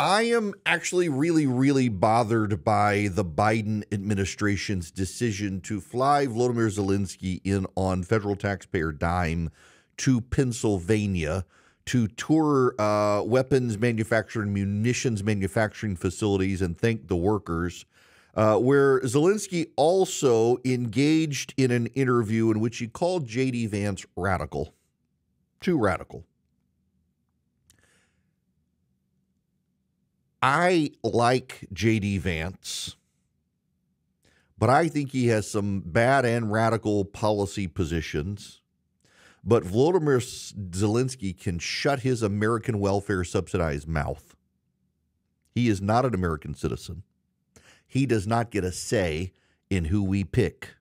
I am actually really, really bothered by the Biden administration's decision to fly Volodymyr Zelensky in on federal taxpayer dime to Pennsylvania to tour weapons manufacturing, munitions manufacturing facilities and thank the workers, where Zelensky also engaged in an interview in which he called J.D. Vance radical. Too radical. I like J.D. Vance, but I think he has some bad and radical policy positions. But Volodymyr Zelensky can shut his American welfare subsidized mouth. He is not an American citizen. He does not get a say in who we pick.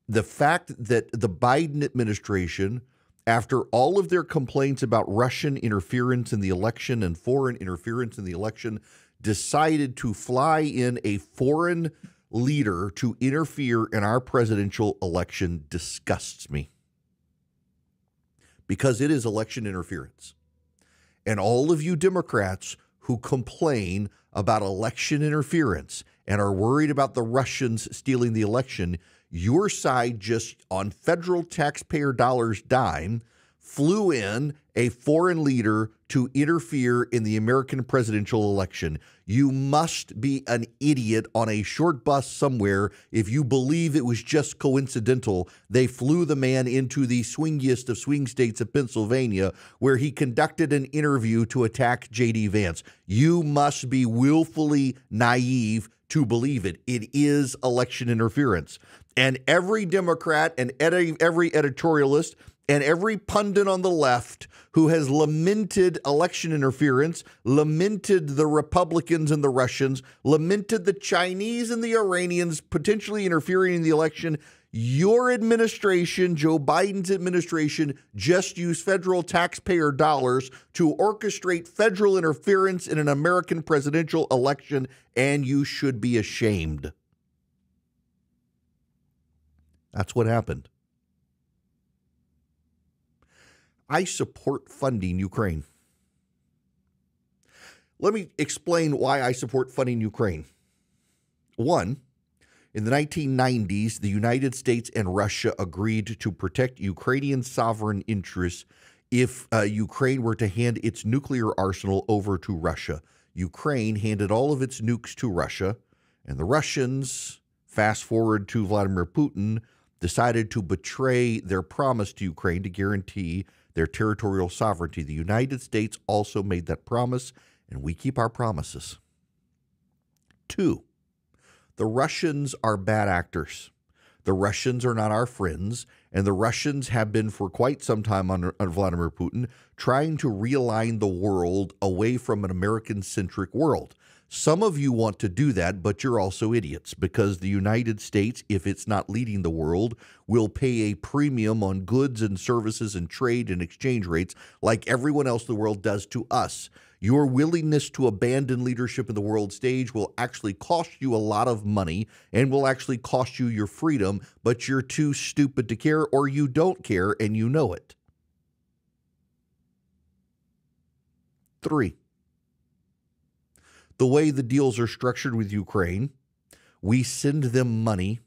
The fact that the Biden administration, after all of their complaints about Russian interference in the election and foreign interference in the election, decided to fly in a foreign leader to interfere in our presidential election disgusts me. Because it is election interference. And all of you Democrats who complain about election interference and are worried about the Russians stealing the election, your side just on federal taxpayer dollars dime flew in a foreign leader to interfere in the American presidential election. You must be an idiot on a short bus somewhere if you believe it was just coincidental. They flew the man into the swingiest of swing states of Pennsylvania, where he conducted an interview to attack J.D. Vance. You must be willfully naive to believe it. It is election interference. And every Democrat and every editorialist and every pundit on the left who has lamented election interference, lamented the Republicans and the Russians, lamented the Chinese and the Iranians potentially interfering in the election, your administration, Joe Biden's administration, just used federal taxpayer dollars to orchestrate federal interference in an American presidential election, and you should be ashamed. That's what happened. I support funding Ukraine. Let me explain why I support funding Ukraine. One, in the 1990s, the United States and Russia agreed to protect Ukrainian sovereign interests if Ukraine were to hand its nuclear arsenal over to Russia. Ukraine handed all of its nukes to Russia, and the Russians, fast forward to Vladimir Putin, decided to betray their promise to Ukraine to guarantee their territorial sovereignty. The United States also made that promise, and we keep our promises. Two, the Russians are bad actors. The Russians are not our friends, and the Russians have been for quite some time under Vladimir Putin trying to realign the world away from an American-centric world. Some of you want to do that, but you're also idiots, because the United States, if it's not leading the world, will pay a premium on goods and services and trade and exchange rates like everyone else in the world does to us. Your willingness to abandon leadership in the world stage will actually cost you a lot of money and will actually cost you your freedom, but you're too stupid to care, or you don't care and you know it. Three, the way the deals are structured with Ukraine, we send them money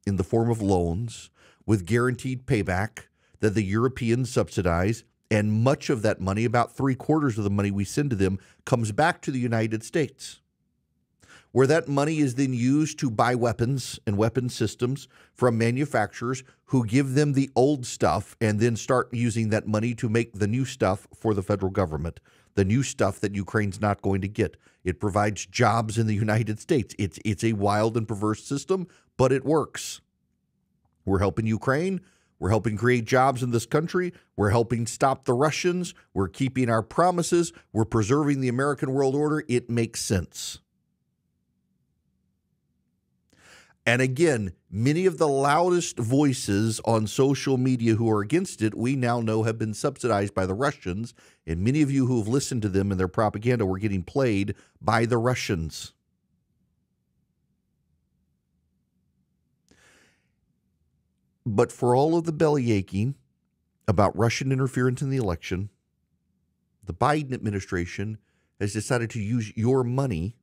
in the form of loans with guaranteed payback that the Europeans subsidize, and much of that money, about 3/4 of the money we send to them, comes back to the United States, where that money is then used to buy weapons and weapon systems from manufacturers who give them the old stuff and then start using that money to make the new stuff for the federal government, the new stuff that Ukraine's not going to get. It provides jobs in the United States. It's a wild and perverse system, but it works. We're helping Ukraine. We're helping create jobs in this country. We're helping stop the Russians. We're keeping our promises. We're preserving the American world order. It makes sense. And again, many of the loudest voices on social media who are against it, we now know have been subsidized by the Russians. And many of you who have listened to them and their propaganda were getting played by the Russians. But for all of the belly aching about Russian interference in the election, The Biden administration has decided to use your money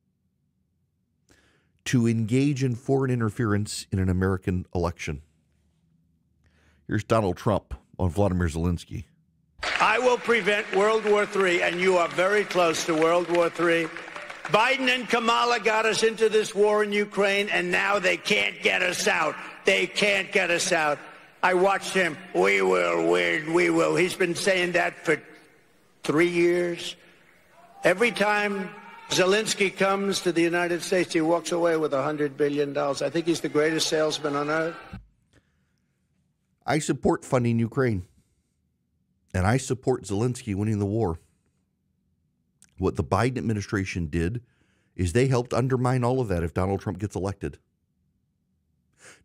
to engage in foreign interference in an American election. Here's Donald Trump on Vladimir Zelensky. I will prevent World War III, and you are very close to World War III. Biden and Kamala got us into this war in Ukraine, and now they can't get us out. They can't get us out. I watched him. We will win. We will. He's been saying that for 3 years. Every time Zelensky comes to the United States, he walks away with $100 billion. I think he's the greatest salesman on earth. I support funding Ukraine, and I support Zelensky winning the war. What the Biden administration did is they helped undermine all of that if Donald Trump gets elected.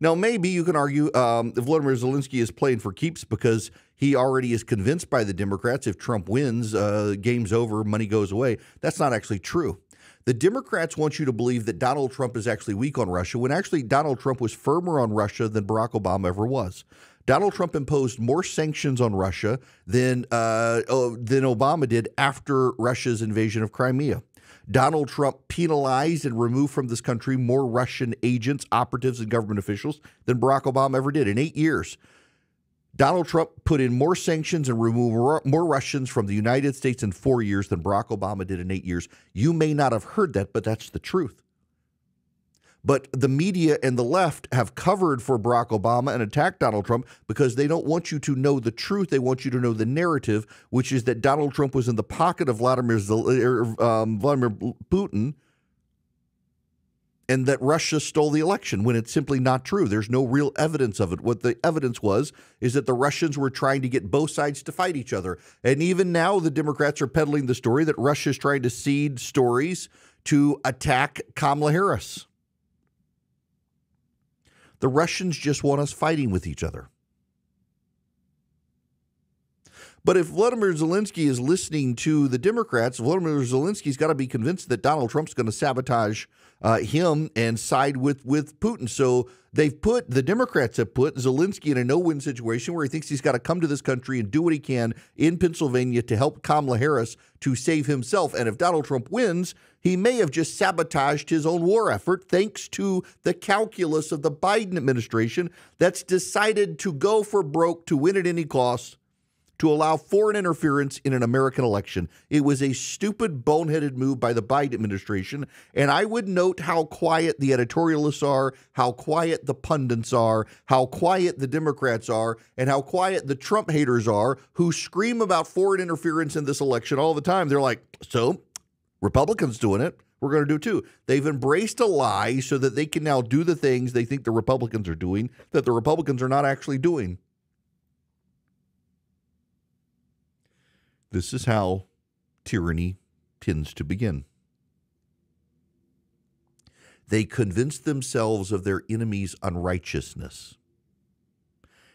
Now, maybe you can argue Vladimir Zelensky is playing for keeps because he already is convinced by the Democrats if Trump wins, game's over, money goes away. That's not actually true. The Democrats want you to believe that Donald Trump is actually weak on Russia when actually Donald Trump was firmer on Russia than Barack Obama ever was. Donald Trump imposed more sanctions on Russia than Obama did after Russia's invasion of Crimea. Donald Trump penalized and removed from this country more Russian agents, operatives, and government officials than Barack Obama ever did in 8 years. Donald Trump put in more sanctions and removed more Russians from the United States in 4 years than Barack Obama did in 8 years. You may not have heard that, but that's the truth. But the media and the left have covered for Barack Obama and attacked Donald Trump because they don't want you to know the truth. They want you to know the narrative, which is that Donald Trump was in the pocket of Vladimir Putin and that Russia stole the election when it's simply not true. There's no real evidence of it. What the evidence was is that the Russians were trying to get both sides to fight each other. And even now the Democrats are peddling the story that Russia is trying to seed stories to attack Kamala Harris. The Russians just want us fighting with each other. But if Vladimir Zelensky is listening to the Democrats, Vladimir Zelensky's got to be convinced that Donald Trump's going to sabotage him and side with Putin. So the Democrats have put Zelensky in a no-win situation where he thinks he's got to come to this country and do what he can in Pennsylvania to help Kamala Harris to save himself. And if Donald Trump wins, he may have just sabotaged his own war effort thanks to the calculus of the Biden administration that's decided to go for broke to win at any cost, to allow foreign interference in an American election. It was a stupid, boneheaded move by the Biden administration, and I would note how quiet the editorialists are, how quiet the pundits are, how quiet the Democrats are, and how quiet the Trump haters are who scream about foreign interference in this election all the time. They're like, so, Republicans doing it, we're going to do it too. They've embraced a lie so that they can now do the things they think the Republicans are doing that the Republicans are not actually doing. This is how tyranny tends to begin. They convince themselves of their enemy's unrighteousness,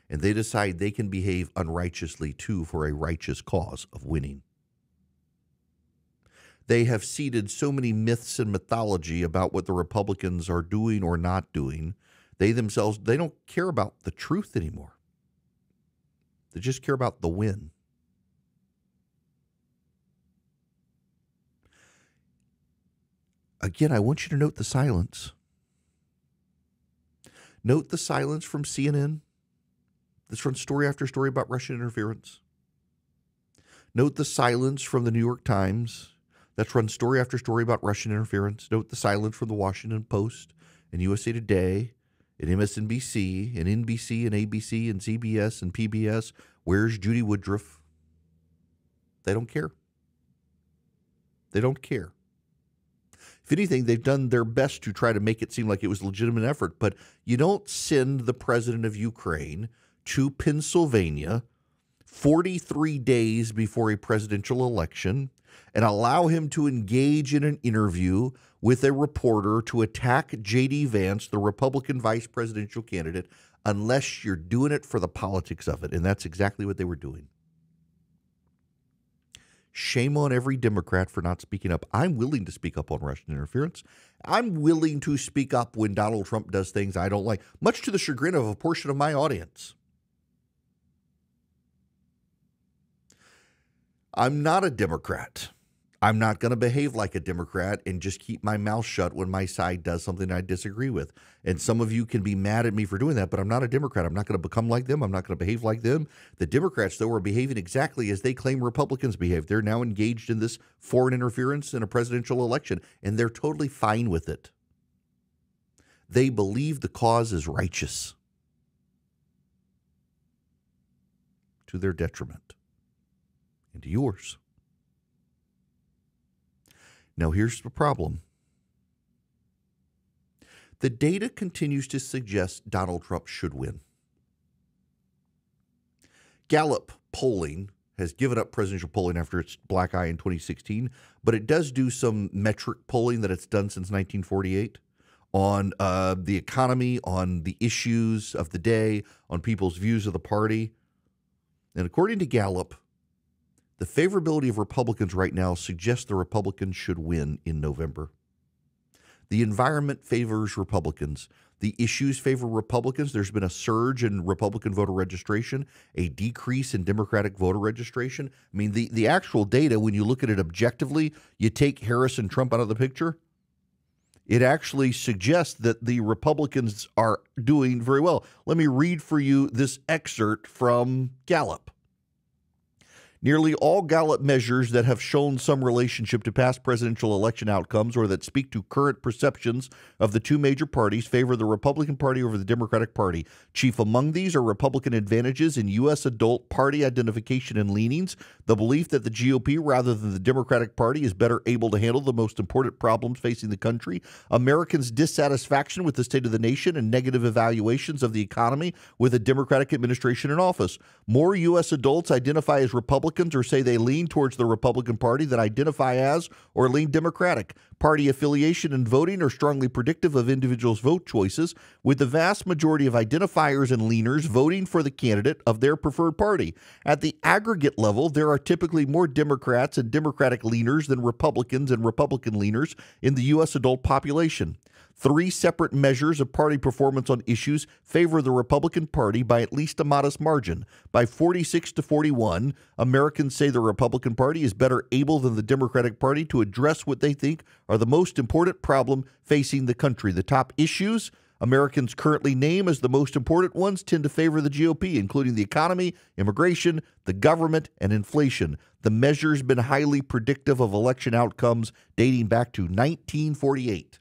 and they decide they can behave unrighteously too for a righteous cause of winning. They have seeded so many myths and mythology about what the Republicans are doing or not doing. They themselves, they don't care about the truth anymore. They just care about the win. Again, I want you to note the silence. Note the silence from CNN that's run story after story about Russian interference. Note the silence from the New York Times that's run story after story about Russian interference. Note the silence from the Washington Post and USA Today and MSNBC and NBC and ABC and CBS and PBS. Where's Judy Woodruff? They don't care. They don't care. If anything, they've done their best to try to make it seem like it was a legitimate effort, but you don't send the president of Ukraine to Pennsylvania 43 days before a presidential election and allow him to engage in an interview with a reporter to attack J.D. Vance, the Republican vice presidential candidate, unless you're doing it for the politics of it. And that's exactly what they were doing. Shame on every Democrat for not speaking up. I'm willing to speak up on Russian interference. I'm willing to speak up when Donald Trump does things I don't like, much to the chagrin of a portion of my audience. I'm not a Democrat. I'm not going to behave like a Democrat and just keep my mouth shut when my side does something I disagree with. And some of you can be mad at me for doing that, but I'm not a Democrat. I'm not going to become like them. I'm not going to behave like them. The Democrats, though, are behaving exactly as they claim Republicans behave. They're now engaged in this foreign interference in a presidential election, and they're totally fine with it. They believe the cause is righteous to their detriment and to yours. Now, here's the problem. The data continues to suggest Donald Trump should win. Gallup polling has given up presidential polling after its black eye in 2016, but it does do some metric polling that it's done since 1948 on the economy, on the issues of the day, on people's views of the party. And according to Gallup, the favorability of Republicans right now suggests the Republicans should win in November. The environment favors Republicans. The issues favor Republicans. There's been a surge in Republican voter registration, a decrease in Democratic voter registration. I mean, the actual data, when you look at it objectively, you take Harris and Trump out of the picture, it actually suggests that the Republicans are doing very well. Let me read for you this excerpt from Gallup. Nearly all Gallup measures that have shown some relationship to past presidential election outcomes or that speak to current perceptions of the two major parties favor the Republican Party over the Democratic Party. Chief among these are Republican advantages in U.S. adult party identification and leanings, the belief that the GOP rather than the Democratic Party is better able to handle the most important problems facing the country, Americans' dissatisfaction with the state of the nation and negative evaluations of the economy with a Democratic administration in office. More U.S. adults identify as Republicans or say they lean towards the Republican Party than identify as or lean Democratic. Party affiliation and voting are strongly predictive of individuals' vote choices, with the vast majority of identifiers and leaners voting for the candidate of their preferred party. At the aggregate level, there are typically more Democrats and Democratic leaners than Republicans and Republican leaners in the U.S. adult population. 3 separate measures of party performance on issues favor the Republican Party by at least a modest margin. By 46 to 41, Americans say the Republican Party is better able than the Democratic Party to address what they think are the most important problem facing the country. The top issues Americans currently name as the most important ones tend to favor the GOP, including the economy, immigration, the government, and inflation. The measure's been highly predictive of election outcomes dating back to 1948.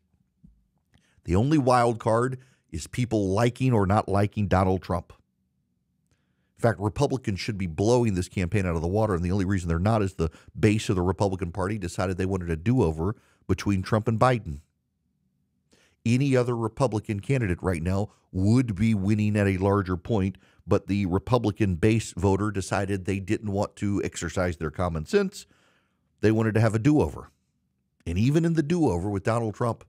The only wild card is people liking or not liking Donald Trump. In fact, Republicans should be blowing this campaign out of the water, and the only reason they're not is the base of the Republican Party decided they wanted a do-over between Trump and Biden. Any other Republican candidate right now would be winning at a larger point, but the Republican base voter decided they didn't want to exercise their common sense. They wanted to have a do-over. And even in the do-over with Donald Trump,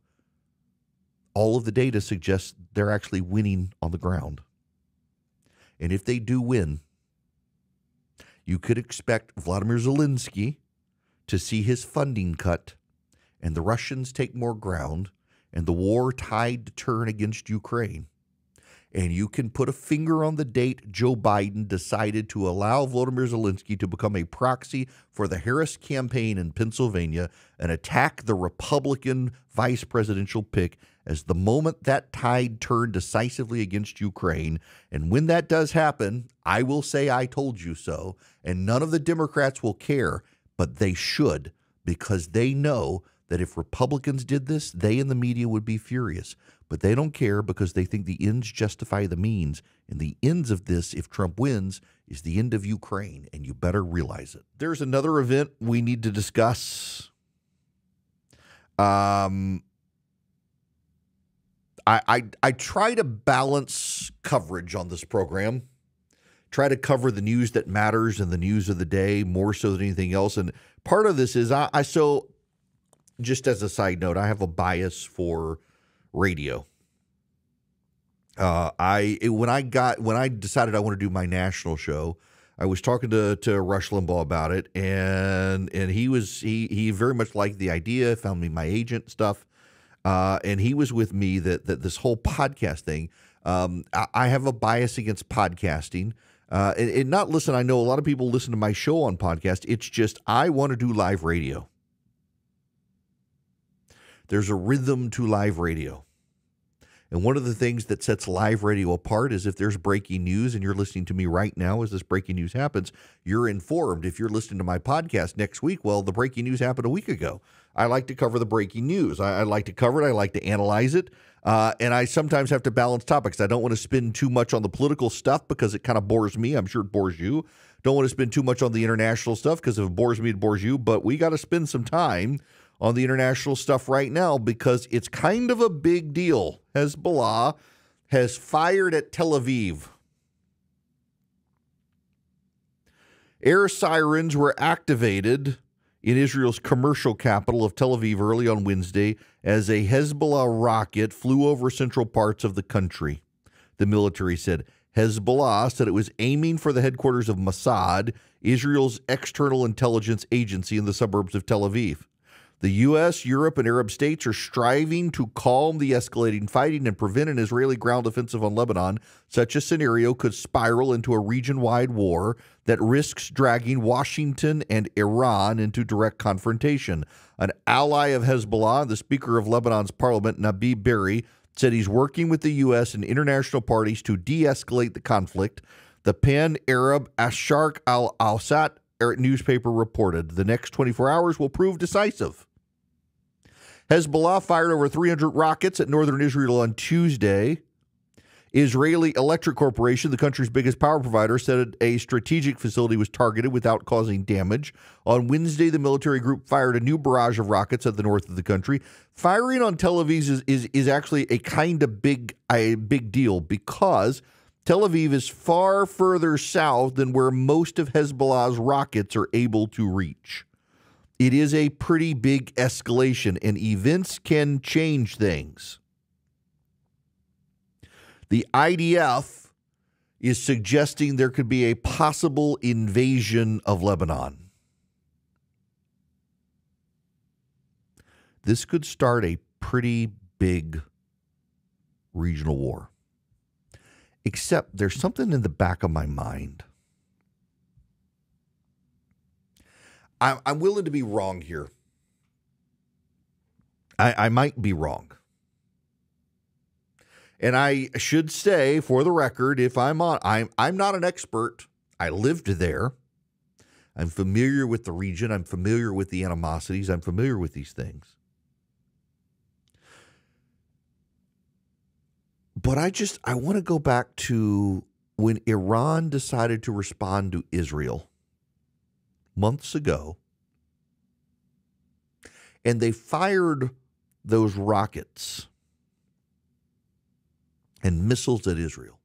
all of the data suggests they're actually winning on the ground. And if they do win, you could expect Vladimir Zelensky to see his funding cut and the Russians take more ground and the war tide to turn against Ukraine. And you can put a finger on the date Joe Biden decided to allow Volodymyr Zelensky to become a proxy for the Harris campaign in Pennsylvania and attack the Republican vice presidential pick as the moment that tide turned decisively against Ukraine. And when that does happen, I will say I told you so, and none of the Democrats will care, but they should, because they know that if Republicans did this, they and the media would be furious. But they don't care because they think the ends justify the means. And the ends of this, if Trump wins, is the end of Ukraine, and you better realize it. There's another event we need to discuss. I try to balance coverage on this program, try to cover the news that matters and the news of the day more so than anything else. And part of this is so just as a side note, I have a bias for radio. When I decided I want to do my national show, I was talking to Rush Limbaugh about it, and he very much liked the idea, found me my agent stuff, and he was with me that this whole podcast thing. I have a bias against podcasting. And not listen, I know a lot of people listen to my show on podcast. It's just I want to do live radio. There's a rhythm to live radio. And one of the things that sets live radio apart is if there's breaking news and you're listening to me right now as this breaking news happens, you're informed. If you're listening to my podcast next week, well, the breaking news happened a week ago. I like to cover the breaking news. I like to cover it. I like to analyze it. And I sometimes have to balance topics. I don't want to spend too much on the political stuff because it kind of bores me. I'm sure it bores you. Don't want to spend too much on the international stuff because if it bores me, it bores you. But we got to spend some time on the international stuff right now because it's kind of a big deal. Hezbollah has fired at Tel Aviv. Air sirens were activated in Israel's commercial capital of Tel Aviv early on Wednesday as a Hezbollah rocket flew over central parts of the country. The military said Hezbollah said it was aiming for the headquarters of Mossad, Israel's external intelligence agency in the suburbs of Tel Aviv. The U.S., Europe, and Arab states are striving to calm the escalating fighting and prevent an Israeli ground offensive on Lebanon. Such a scenario could spiral into a region-wide war that risks dragging Washington and Iran into direct confrontation. An ally of Hezbollah, the Speaker of Lebanon's parliament, Nabih Berri, said he's working with the U.S. and international parties to de-escalate the conflict. The pan-Arab Asharq al-Awsat newspaper reported the next 24 hours will prove decisive. Hezbollah fired over 300 rockets at northern Israel on Tuesday. Israeli Electric Corporation, the country's biggest power provider, said a strategic facility was targeted without causing damage. On Wednesday, the military group fired a new barrage of rockets at the north of the country. Firing on Tel Aviv is actually a kind of big deal because Tel Aviv is far further south than where most of Hezbollah's rockets are able to reach. It is a pretty big escalation, and events can change things. The IDF is suggesting there could be a possible invasion of Lebanon. This could start a pretty big regional war. Except there's something in the back of my mind. I'm willing to be wrong here. I might be wrong. And I should say, for the record, if I'm not an expert. I lived there. I'm familiar with the region. I'm familiar with the animosities. I'm familiar with these things. But I want to go back to when Iran decided to respond to Israel months ago, and they fired those rockets and missiles at Israel.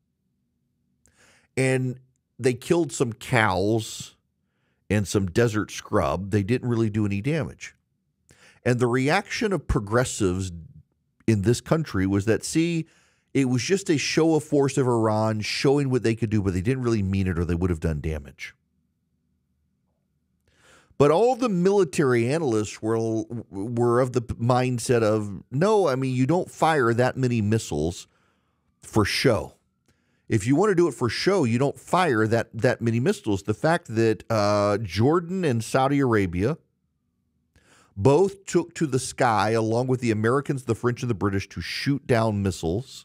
And they killed some cows and some desert scrub. They didn't really do any damage. And the reaction of progressives in this country was that, it was just a show of force of Iran showing what they could do, but they didn't really mean it or they would have done damage. But all the military analysts were of the mindset of, no, you don't fire that many missiles for show. If you want to do it for show, you don't fire that many missiles. The fact that Jordan and Saudi Arabia both took to the sky, along with the Americans, the French, and the British, to shoot down missiles,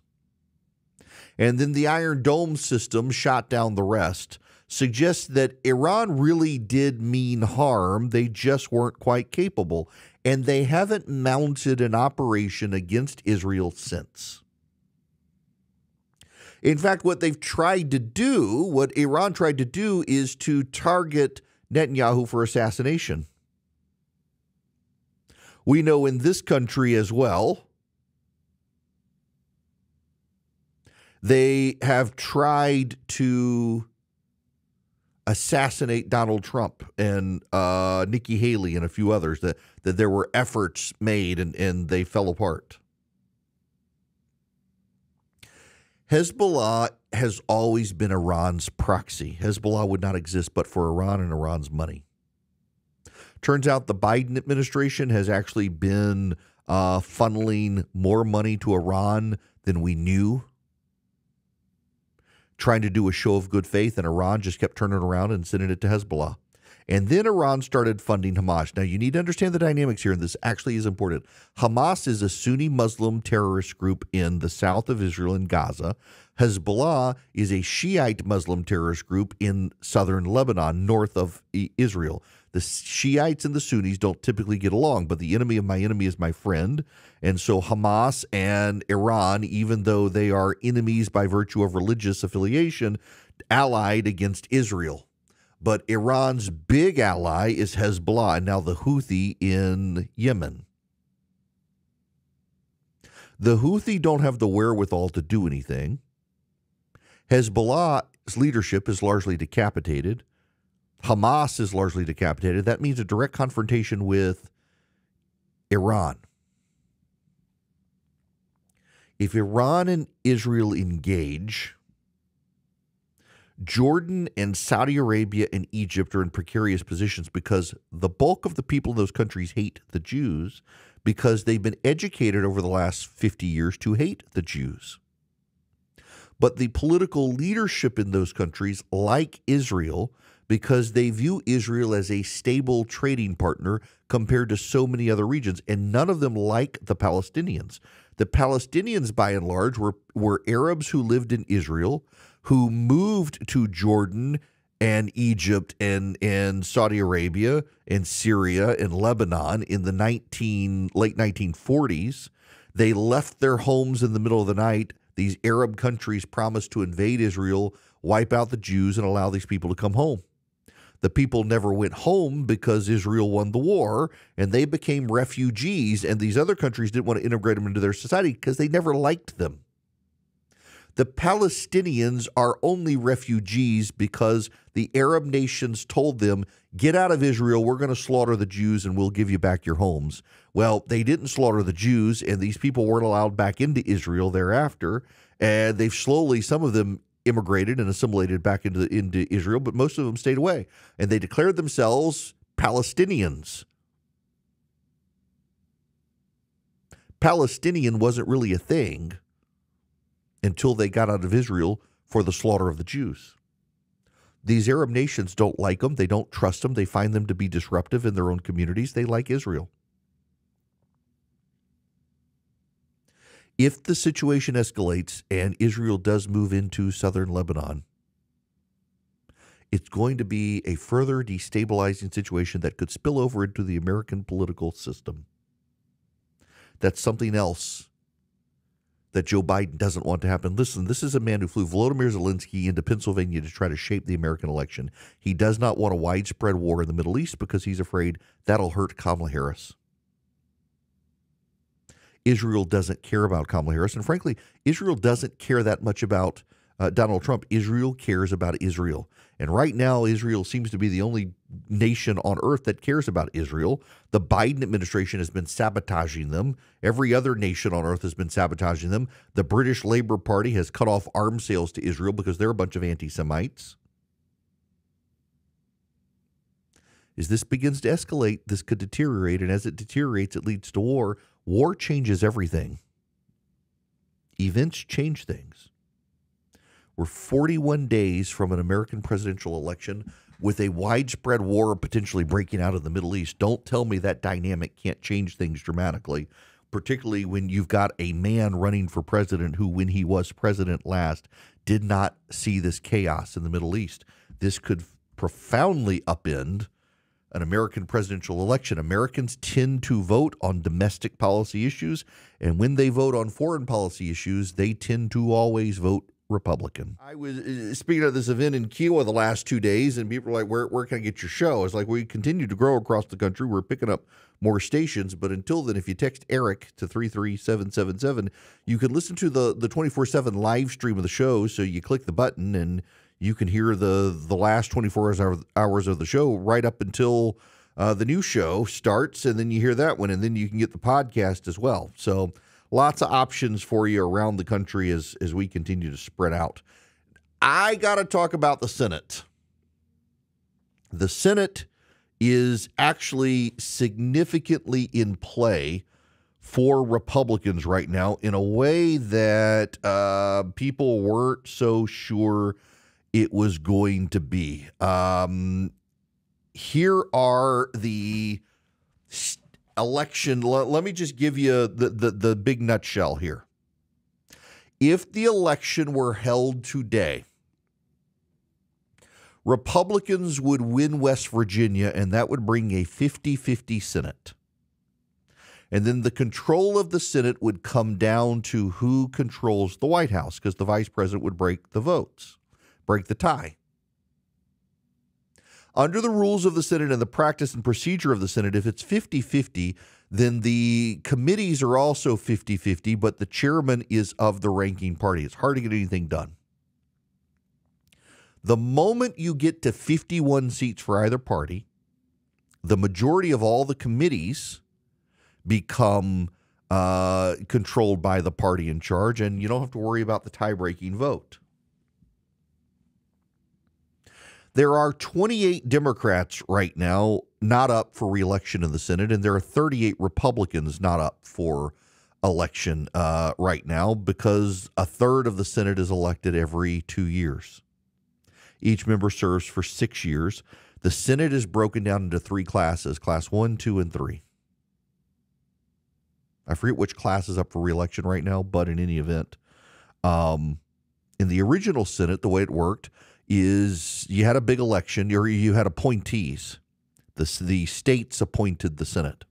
and then the Iron Dome system shot down the rest, suggests that Iran really did mean harm. They just weren't quite capable. And they haven't mounted an operation against Israel since. In fact, what Iran tried to do is to target Netanyahu for assassination. We know in this country as well, they have tried to assassinate Donald Trump and Nikki Haley and a few others, that there were efforts made and they fell apart. Hezbollah has always been Iran's proxy. Hezbollah would not exist but for Iran and Iran's money. Turns out the Biden administration has actually been funneling more money to Iran than we knew. trying to do a show of good faith, and Iran just kept turning around and sending it to Hezbollah. And then Iran started funding Hamas. Now, you need to understand the dynamics here, and this actually is important. Hamas is a Sunni Muslim terrorist group in the south of Israel in Gaza. Hezbollah is a Shiite Muslim terrorist group in southern Lebanon, north of Israel. The Shiites and the Sunnis don't typically get along, but the enemy of my enemy is my friend. And so Hamas and Iran, even though they are enemies by virtue of religious affiliation, allied against Israel. But Iran's big ally is Hezbollah, and now the Houthi in Yemen. The Houthi don't have the wherewithal to do anything. Hezbollah's leadership is largely decapitated. Hamas is largely decapitated. That means a direct confrontation with Iran. If Iran and Israel engage, Jordan and Saudi Arabia and Egypt are in precarious positions because the bulk of the people in those countries hate the Jews because they've been educated over the last 50 years to hate the Jews. But the political leadership in those countries like Israel because they view Israel as a stable trading partner compared to so many other regions, and none of them like the Palestinians. The Palestinians, by and large, were Arabs who lived in Israel, who moved to Jordan and Egypt and Saudi Arabia and Syria and Lebanon in the late 1940s. They left their homes in the middle of the night. These Arab countries promised to invade Israel, wipe out the Jews, and allow these people to come home. The people never went home because Israel won the war, and they became refugees, and these other countries didn't want to integrate them into their society because they never liked them. The Palestinians are only refugees because the Arab nations told them, get out of Israel, we're going to slaughter the Jews and we'll give you back your homes. Well, they didn't slaughter the Jews, and these people weren't allowed back into Israel thereafter, and they've slowly, some of them immigrated and assimilated back into Israel, but most of them stayed away, and they declared themselves Palestinians. Palestinian wasn't really a thing until they got out of Israel for the slaughter of the Jews. These Arab nations don't like them. They don't trust them. They find them to be disruptive in their own communities. They like Israel. If the situation escalates and Israel does move into southern Lebanon, it's going to be a further destabilizing situation that could spill over into the American political system. That's something else that Joe Biden doesn't want to happen. Listen, this is a man who flew Volodymyr Zelensky into Pennsylvania to try to shape the American election. He does not want a widespread war in the Middle East because he's afraid that'll hurt Kamala Harris. Israel doesn't care about Kamala Harris, and frankly, Israel doesn't care that much about Donald Trump. Israel cares about Israel. And right now, Israel seems to be the only nation on earth that cares about Israel. The Biden administration has been sabotaging them. Every other nation on earth has been sabotaging them. The British Labour Party has cut off arms sales to Israel because they're a bunch of anti-Semites. As this begins to escalate, this could deteriorate, and as it deteriorates, it leads to war. War changes everything. Events change things. We're 41 days from an American presidential election with a widespread war potentially breaking out in the Middle East. Don't tell me that dynamic can't change things dramatically, particularly when you've got a man running for president who, when he was president last, did not see this chaos in the Middle East. This could profoundly upend an American presidential election. Americans tend to vote on domestic policy issues, and when they vote on foreign policy issues, they tend to always vote Republican. I was speaking at this event in Kiowa the last 2 days, and people were like, where can I get your show? It's like, we continue to grow across the country. We're picking up more stations, but until then, if you text Erick to 33777, you can listen to the 24/7 live stream of the show. So you click the button and you can hear the last 24 hours of the show right up until the new show starts, and then you hear that one, and then you can get the podcast as well. So lots of options for you around the country as we continue to spread out. I got to talk about the Senate. The Senate is actually significantly in play for Republicans right now in a way that people weren't so sure it was going to be. Here are the election. Let me just give you the big nutshell here. If the election were held today, Republicans would win West Virginia, and that would bring a 50-50 Senate. And then the control of the Senate would come down to who controls the White House, because the vice president would break the votes, break the tie. Under the rules of the Senate and the practice and procedure of the Senate, if it's 50-50, then the committees are also 50-50, but the chairman is of the ranking party. It's hard to get anything done. The moment you get to 51 seats for either party, the majority of all the committees become controlled by the party in charge, and you don't have to worry about the tie-breaking vote. There are 28 Democrats right now not up for re-election in the Senate, and there are 38 Republicans not up for election right now because a third of the Senate is elected every 2 years. Each member serves for 6 years. The Senate is broken down into three classes, class 1, 2, and 3. I forget which class is up for re-election right now, but in any event, in the original Senate, the way it worked is you had a big election, or you had appointees. The states appointed the Senate.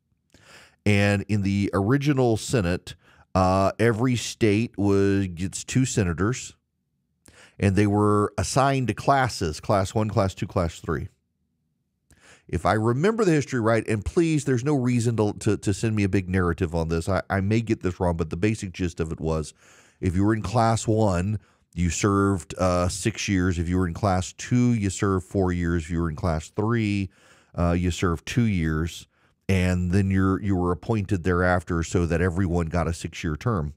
And in the original Senate, every state gets 2 senators, and they were assigned to classes, class 1, class 2, class 3. If I remember the history right, and please, there's no reason to send me a big narrative on this. I may get this wrong, but the basic gist of it was if you were in class 1, you served 6 years. If you were in class 2, you served 4 years. If you were in class 3, you served 2 years. And then you were appointed thereafter so that everyone got a 6-year term.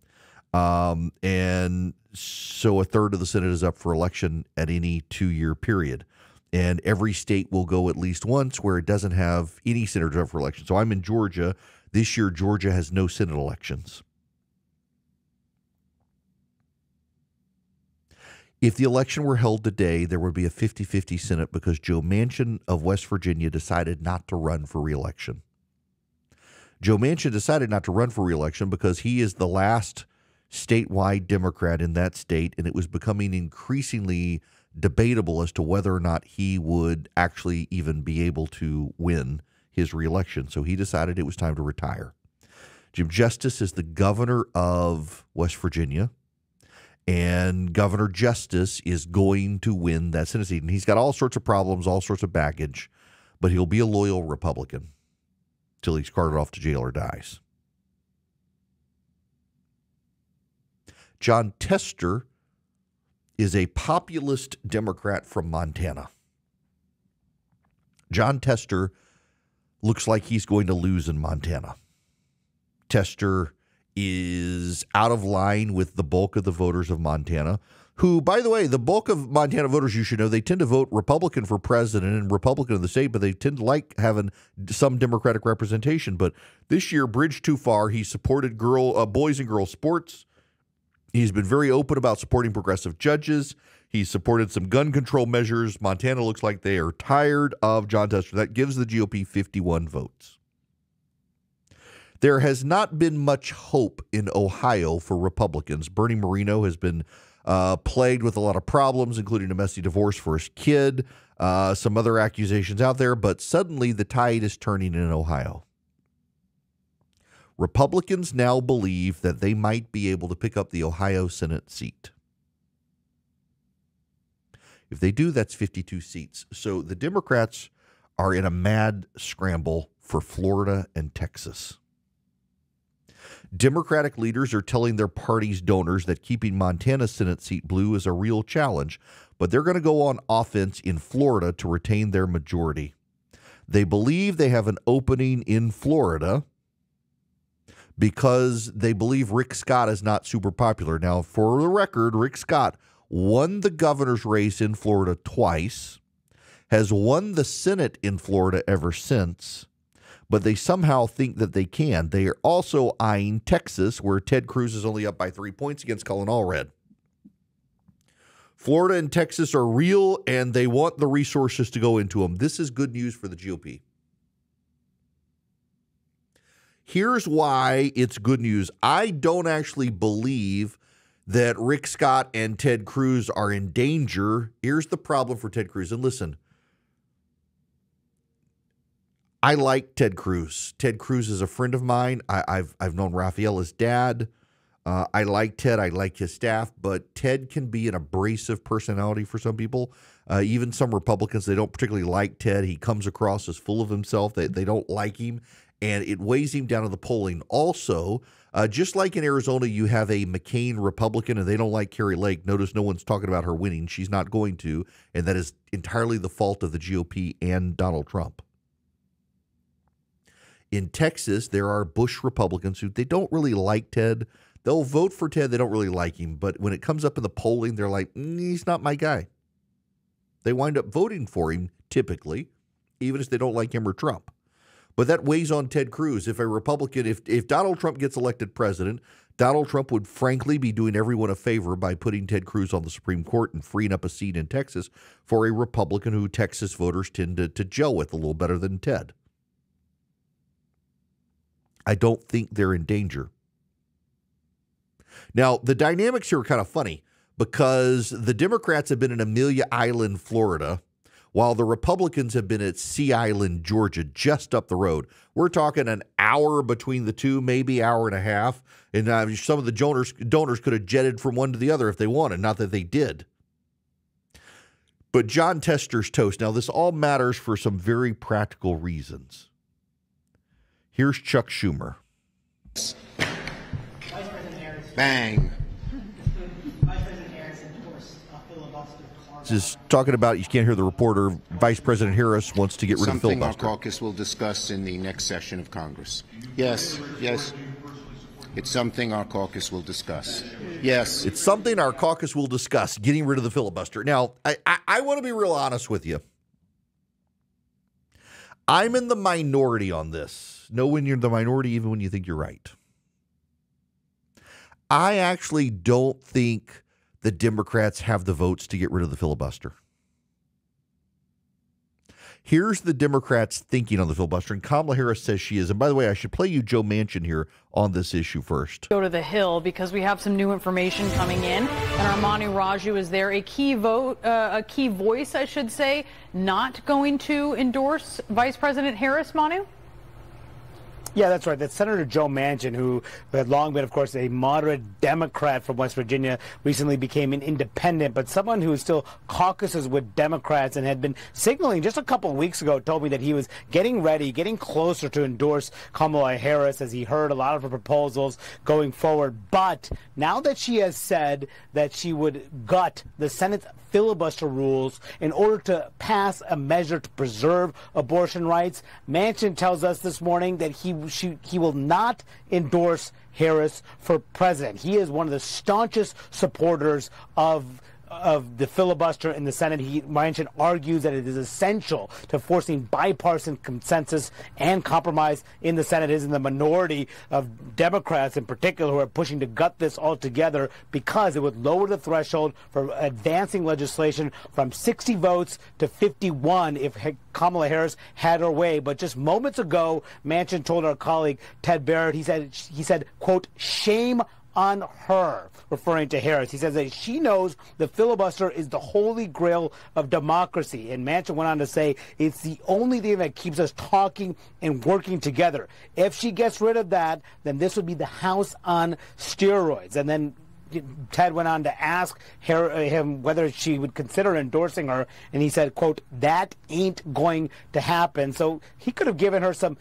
And so a third of the Senate is up for election at any 2-year period. And every state will go at least once where it doesn't have any senators up for election. So I'm in Georgia. This year, Georgia has no Senate elections. If the election were held today, there would be a 50-50 Senate because Joe Manchin of West Virginia decided not to run for re-election. Joe Manchin decided not to run for re-election because he is the last statewide Democrat in that state, and it was becoming increasingly debatable as to whether or not he would actually even be able to win his reelection. So he decided it was time to retire. Jim Justice is the governor of West Virginia, and Governor Justice is going to win that Senate seat. And he's got all sorts of problems, all sorts of baggage, but he'll be a loyal Republican till he's carted off to jail or dies. John Tester is a populist Democrat from Montana. John Tester looks like he's going to lose in Montana. Tester is out of line with the bulk of the voters of Montana, who, by the way, the bulk of Montana voters, you should know, they tend to vote Republican for president and Republican in the state, but they tend to like having some Democratic representation. But this year, bridge too far. He supported boys and girls sports. He's been very open about supporting progressive judges. He's supported some gun control measures. Montana looks like they are tired of John Tester. That gives the GOP 51 votes. There has not been much hope in Ohio for Republicans. Bernie Moreno has been plagued with a lot of problems, including a messy divorce for his kid, some other accusations out there, but suddenly the tide is turning in Ohio. Republicans now believe that they might be able to pick up the Ohio Senate seat. If they do, that's 52 seats. So the Democrats are in a mad scramble for Florida and Texas. Democratic leaders are telling their party's donors that keeping Montana's Senate seat blue is a real challenge, but they're going to go on offense in Florida to retain their majority. They believe they have an opening in Florida because they believe Rick Scott is not super popular. Now, for the record, Rick Scott won the governor's race in Florida twice, has won the Senate in Florida ever since, but they somehow think that they can. They are also eyeing Texas, where Ted Cruz is only up by 3 points against Colin Allred. Florida and Texas are real, and they want the resources to go into them. This is good news for the GOP. Here's why it's good news. I don't actually believe that Rick Scott and Ted Cruz are in danger. Here's the problem for Ted Cruz. And listen, I like Ted Cruz. Ted Cruz is a friend of mine. I've known Rafaela's dad. I like Ted. I like his staff. But Ted can be an abrasive personality for some people. Even some Republicans, they don't particularly like Ted. He comes across as full of himself. They don't like him, and it weighs him down in the polling. Also, just like in Arizona, you have a McCain Republican, and they don't like Carrie Lake. Notice no one's talking about her winning. She's not going to, and that is entirely the fault of the GOP and Donald Trump. In Texas, there are Bush Republicans who they don't really like Ted. They'll vote for Ted. They don't really like him. But when it comes up in the polling, they're like, he's not my guy. They wind up voting for him, typically, even if they don't like him or Trump. But that weighs on Ted Cruz. If a Republican, if Donald Trump gets elected president, Donald Trump would frankly be doing everyone a favor by putting Ted Cruz on the Supreme Court and freeing up a seat in Texas for a Republican who Texas voters tend to gel with a little better than Ted. I don't think they're in danger. Now, the dynamics here are kind of funny because the Democrats have been in Amelia Island, Florida, while the Republicans have been at Sea Island, Georgia, just up the road. We're talking an hour between the two, maybe hour and a half. And some of the donors could have jetted from one to the other if they wanted, not that they did. But John Tester's toast. Now, this all matters for some very practical reasons. Here's Chuck Schumer. Bang. Just talking about, you can't hear the reporter, Vice President Harris wants to get rid of the filibuster. Something our caucus will discuss in the next session of Congress. Yes. It's something our caucus will discuss. Yes. It's something our caucus will discuss, getting rid of the filibuster. Now, I want to be real honest with you. I'm in the minority on this. Know when you're in the minority, even when you think you're right. I actually don't think the Democrats have the votes to get rid of the filibuster. Here's the Democrats' thinking on the filibuster, and Kamala Harris says she is. And by the way, I should play you Joe Manchin here on this issue first. Go to the Hill because we have some new information coming in, and Armani Raju is there, a key voice, I should say, not going to endorse Vice President Harris, Manu? Yeah, that's right. That's Senator Joe Manchin, who had long been, of course, a moderate Democrat from West Virginia, recently became an independent, but someone who still caucuses with Democrats and had been signaling just a couple of weeks ago, told me that he was getting ready, getting closer to endorse Kamala Harris as he heard a lot of her proposals going forward. But now that she has said that she would gut the Senate filibuster rules in order to pass a measure to preserve abortion rights, Manchin tells us this morning that he will not endorse Harris for president. He is one of the staunchest supporters of the filibuster in the Senate. Manchin argues that it is essential to forcing bipartisan consensus and compromise in the Senate. It is in the minority of Democrats in particular who are pushing to gut this altogether because it would lower the threshold for advancing legislation from 60 votes to 51 if Kamala Harris had her way. But just moments ago, Manchin told our colleague Ted Barrett, he said, quote, shame on her, referring to Harris. He says that she knows the filibuster is the holy grail of democracy. And Manchin went on to say it's the only thing that keeps us talking and working together. If she gets rid of that, then this would be the House on steroids. And then Ted went on to ask him whether she would consider endorsing her. And he said, quote, that ain't going to happen. So he could have given her some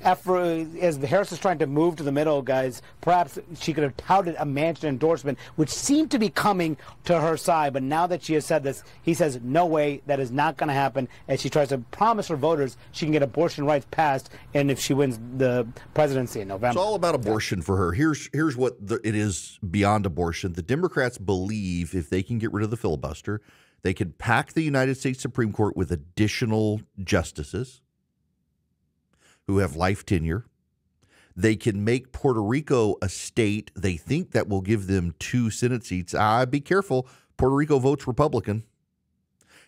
effort as Harris is trying to move to the middle, guys. Perhaps she could have touted a Manchin endorsement, which seemed to be coming to her side. But now that she has said this, he says, no way, that is not going to happen, as she tries to promise her voters she can get abortion rights passed, and if she wins the presidency in November. It's all about abortion for her. Here's what it is beyond abortion. The Democrats believe if they can get rid of the filibuster, they can pack the United States Supreme Court with additional justices, who have life tenure. They can make Puerto Rico a state. They think that will give them 2 Senate seats. Be careful. Puerto Rico votes Republican.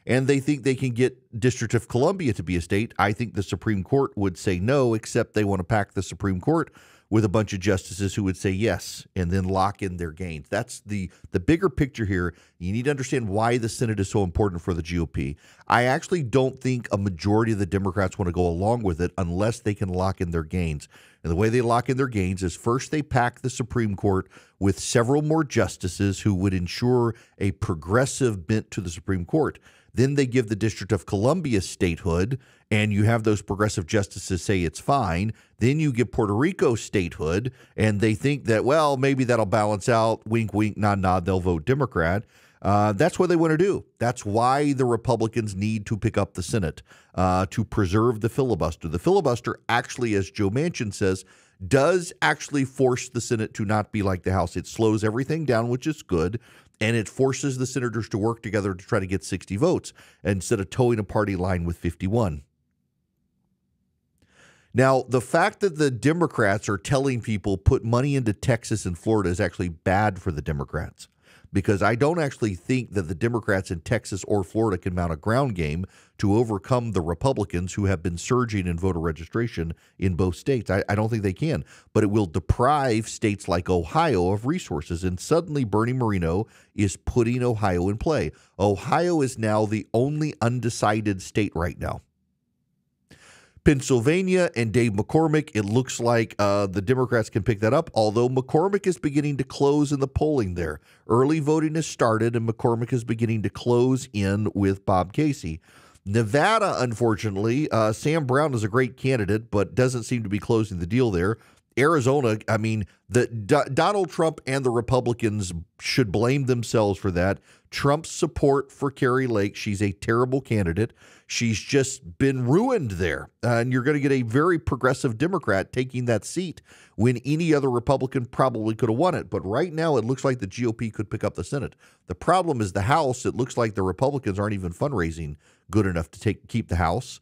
And they think they can get District of Columbia to be a state. I think the Supreme Court would say no, except they want to pack the Supreme Court with a bunch of justices who would say yes and then lock in their gains. That's the bigger picture here. You need to understand why the Senate is so important for the GOP. I actually don't think a majority of the Democrats want to go along with it unless they can lock in their gains. And the way they lock in their gains is first they pack the Supreme Court with several more justices who would ensure a progressive bent to the Supreme Court. Then they give the District of Columbia statehood, and you have those progressive justices say it's fine. Then you give Puerto Rico statehood, and they think that, well, maybe that'll balance out. Wink, wink, nod, nod. They'll vote Democrat. That's what they want to do. That's why the Republicans need to pick up the Senate, to preserve the filibuster. The filibuster actually, as Joe Manchin says, does actually force the Senate to not be like the House. It slows everything down, which is good. And it forces the senators to work together to try to get 60 votes instead of towing a party line with 51. Now, the fact that the Democrats are telling people put money into Texas and Florida is actually bad for the Democrats, because I don't actually think that the Democrats in Texas or Florida can mount a ground game to overcome the Republicans who have been surging in voter registration in both states. I don't think they can, but it will deprive states like Ohio of resources. And suddenly Bernie Moreno is putting Ohio in play. Ohio is now the only undecided state right now. Pennsylvania and Dave McCormick, it looks like the Democrats can pick that up, although McCormick is beginning to close in the polling there. Early voting has started, and McCormick is beginning to close in with Bob Casey. Nevada, unfortunately, Sam Brown is a great candidate, but doesn't seem to be closing the deal there. Arizona, I mean, Donald Trump and the Republicans should blame themselves for that. Trump's support for Kari Lake, she's a terrible candidate. She's just been ruined there. And you're going to get a very progressive Democrat taking that seat when any other Republican probably could have won it. But right now, it looks like the GOP could pick up the Senate. The problem is the House. It looks like the Republicans aren't even fundraising good enough to keep the House.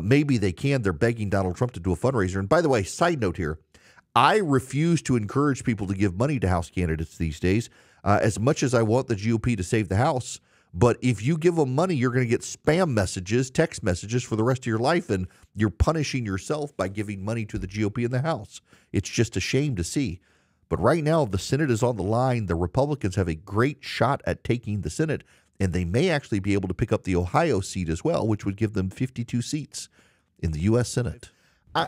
Maybe they can. They're begging Donald Trump to do a fundraiser. And by the way, side note here, I refuse to encourage people to give money to House candidates these days, as much as I want the GOP to save the House. But if you give them money, you're going to get spam messages, text messages for the rest of your life, and you're punishing yourself by giving money to the GOP in the House. It's just a shame to see. But right now, the Senate is on the line. The Republicans have a great shot at taking the Senate, and they may actually be able to pick up the Ohio seat as well, which would give them 52 seats in the U.S. Senate.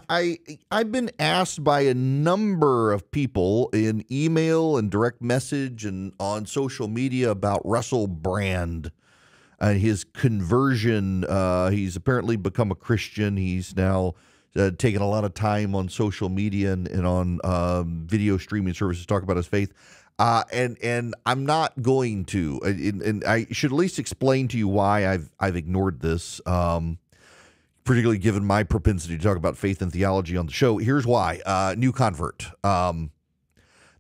I've been asked by a number of people in email and direct message and on social media about Russell Brand and his conversion. He's apparently become a Christian. He's now taken a lot of time on social media and on video streaming services to talk about his faith. And I'm not going to, and I should at least explain to you why I've ignored this. Particularly given my propensity to talk about faith and theology on the show. Here's why. New convert.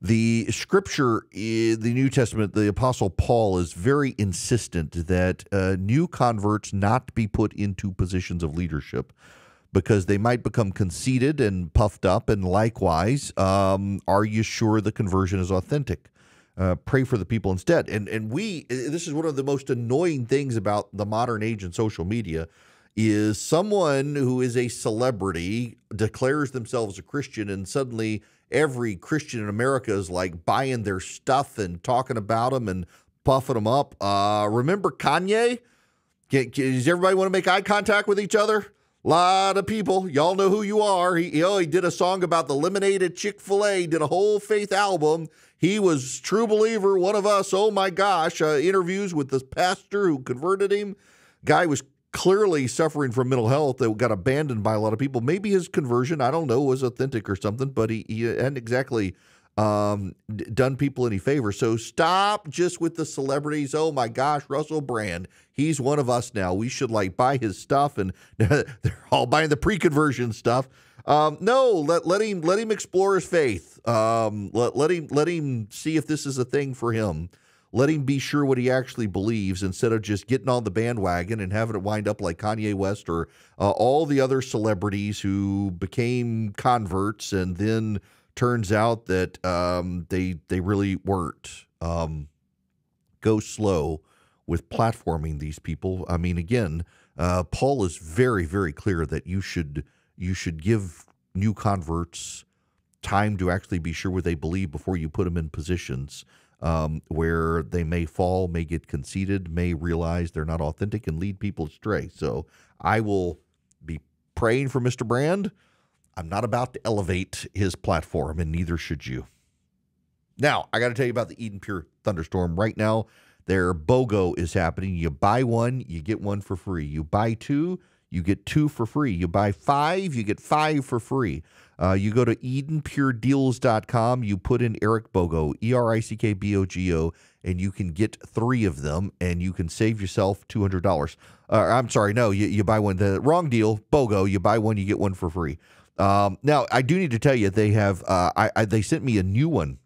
The scripture, the New Testament, the Apostle Paul is very insistent that new converts not be put into positions of leadership because they might become conceited and puffed up. And likewise, are you sure the conversion is authentic? Pray for the people instead. And this is one of the most annoying things about the modern age and social media is someone who is a celebrity declares themselves a Christian, and suddenly every Christian in America is like buying their stuff and talking about them and puffing them up. Remember Kanye? Does everybody want to make eye contact with each other? A lot of people. Y'all know who you are. He did a song about the lemonade at Chick-fil-A, did a whole faith album. He was true believer, one of us. Oh, my gosh. Interviews with the pastor who converted him. Guy was clearly suffering from mental health that got abandoned by a lot of people. Maybe his conversion, I don't know, was authentic or something, but he hadn't exactly done people any favor. So stop just with the celebrities. Oh my gosh, Russell Brand, he's one of us now. We should buy his stuff, and they're all buying the pre-conversion stuff. No, let him explore his faith. Let him see if this is a thing for him. let him be sure what he actually believes instead of just getting on the bandwagon and having it wind up like Kanye West or all the other celebrities who became converts and then turns out that they really weren't. Go slow with platforming these people. I mean, again, Paul is very, very clear that you should give new converts time to actually be sure what they believe before you put them in positions where they may fall, may get conceited, may realize they're not authentic and lead people astray. So I will be praying for Mr. Brand. I'm not about to elevate his platform, and neither should you. Now, I got to tell you about the Eden Pure Thunderstorm. Right now, their BOGO is happening. You buy one, you get one for free. You buy two, you get two for free. You buy five, you get five for free. You go to EdenPureDeals.com, you put in Erick BOGO, ERICKBOGO, and you can get three of them, and you can save yourself $200. I'm sorry, no, you buy one. The wrong deal, BOGO, you buy one, you get one for free. Now, I do need to tell you, they have they sent me a new one.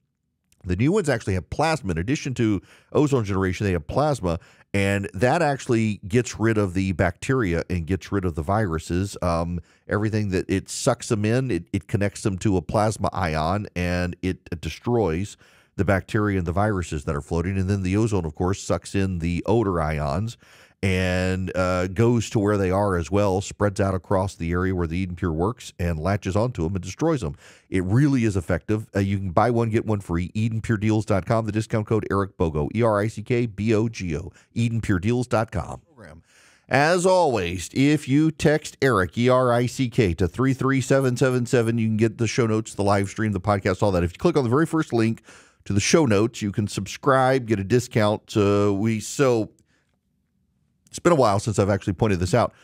The new ones actually have plasma. In addition to ozone generation, they have plasma, and that actually gets rid of the bacteria and gets rid of the viruses. Everything that it sucks them in, it connects them to a plasma ion, and it destroys the bacteria and the viruses that are floating. And then the ozone, of course, sucks in the odor ions and goes to where they are as well, spreads out across the area where the Eden Pure works and latches onto them and destroys them. It really is effective. You can buy one, get one free. EdenPureDeals.com. The discount code Erick BOGO, ERICKBOGO, EdenPureDeals.com. As always, if you text Erick, E-R-I-C-K, to 33777, you can get the show notes, the live stream, the podcast, all that. If you click on the very first link to the show notes, you can subscribe, get a discount. It's been a while since I've actually pointed this out.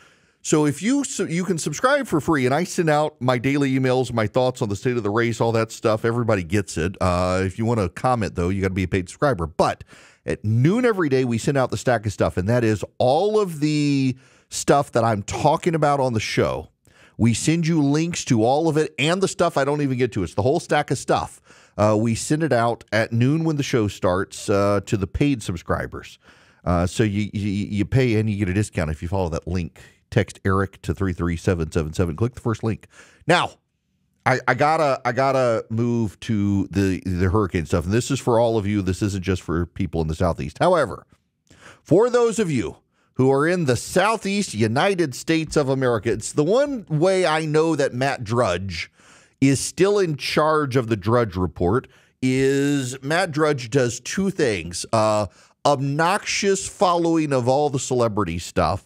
So you can subscribe for free, and I send out my daily emails, my thoughts on the state of the race, all that stuff. Everybody gets it. If you want to comment, though, you got to be a paid subscriber. But at noon every day, we send out the stack of stuff, and that is all of the stuff that I'm talking about on the show. We send you links to all of it and the stuff I don't even get to. It's the whole stack of stuff. We send it out at noon when the show starts to the paid subscribers. So you pay and you get a discount if you follow that link. Text Erick to 33777. Click the first link. Now, I gotta move to the hurricane stuff, and this is for all of you. This isn't just for people in the Southeast. However, for those of you who are in the Southeast United States of America, it's the one way I know that Matt Drudge is still in charge of the Drudge Report. Is Matt Drudge does two things. Obnoxious following of all the celebrity stuff.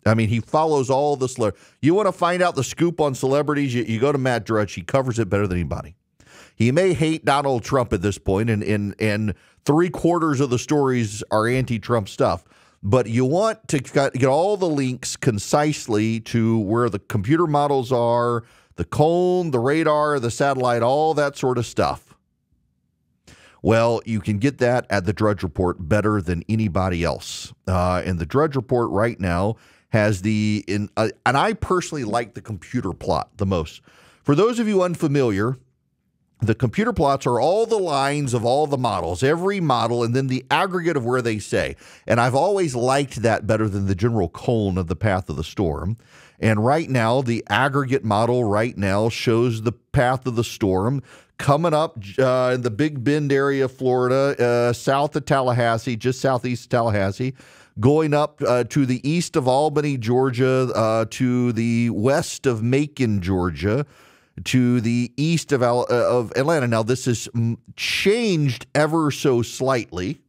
I mean, he follows all the celebrities. You want to find out the scoop on celebrities, you go to Matt Drudge. He covers it better than anybody. He may hate Donald Trump at this point, and 3/4 of the stories are anti-Trump stuff. But you want to get all the links concisely to where the computer models are, the cone, the radar, the satellite, all that sort of stuff. Well, you can get that at the Drudge Report better than anybody else. And the Drudge Report right now has and I personally like the computer plot the most. For those of you unfamiliar, the computer plots are all the lines of all the models, every model, and then the aggregate of where they say. And I've always liked that better than the general cone of the path of the storm. And right now, the aggregate model right now shows the path of the storm coming up in the Big Bend area of Florida, south of Tallahassee, just southeast of Tallahassee, going up to the east of Albany, Georgia, to the west of Macon, Georgia, to the east of Atlanta. Now, this has changed ever so slightly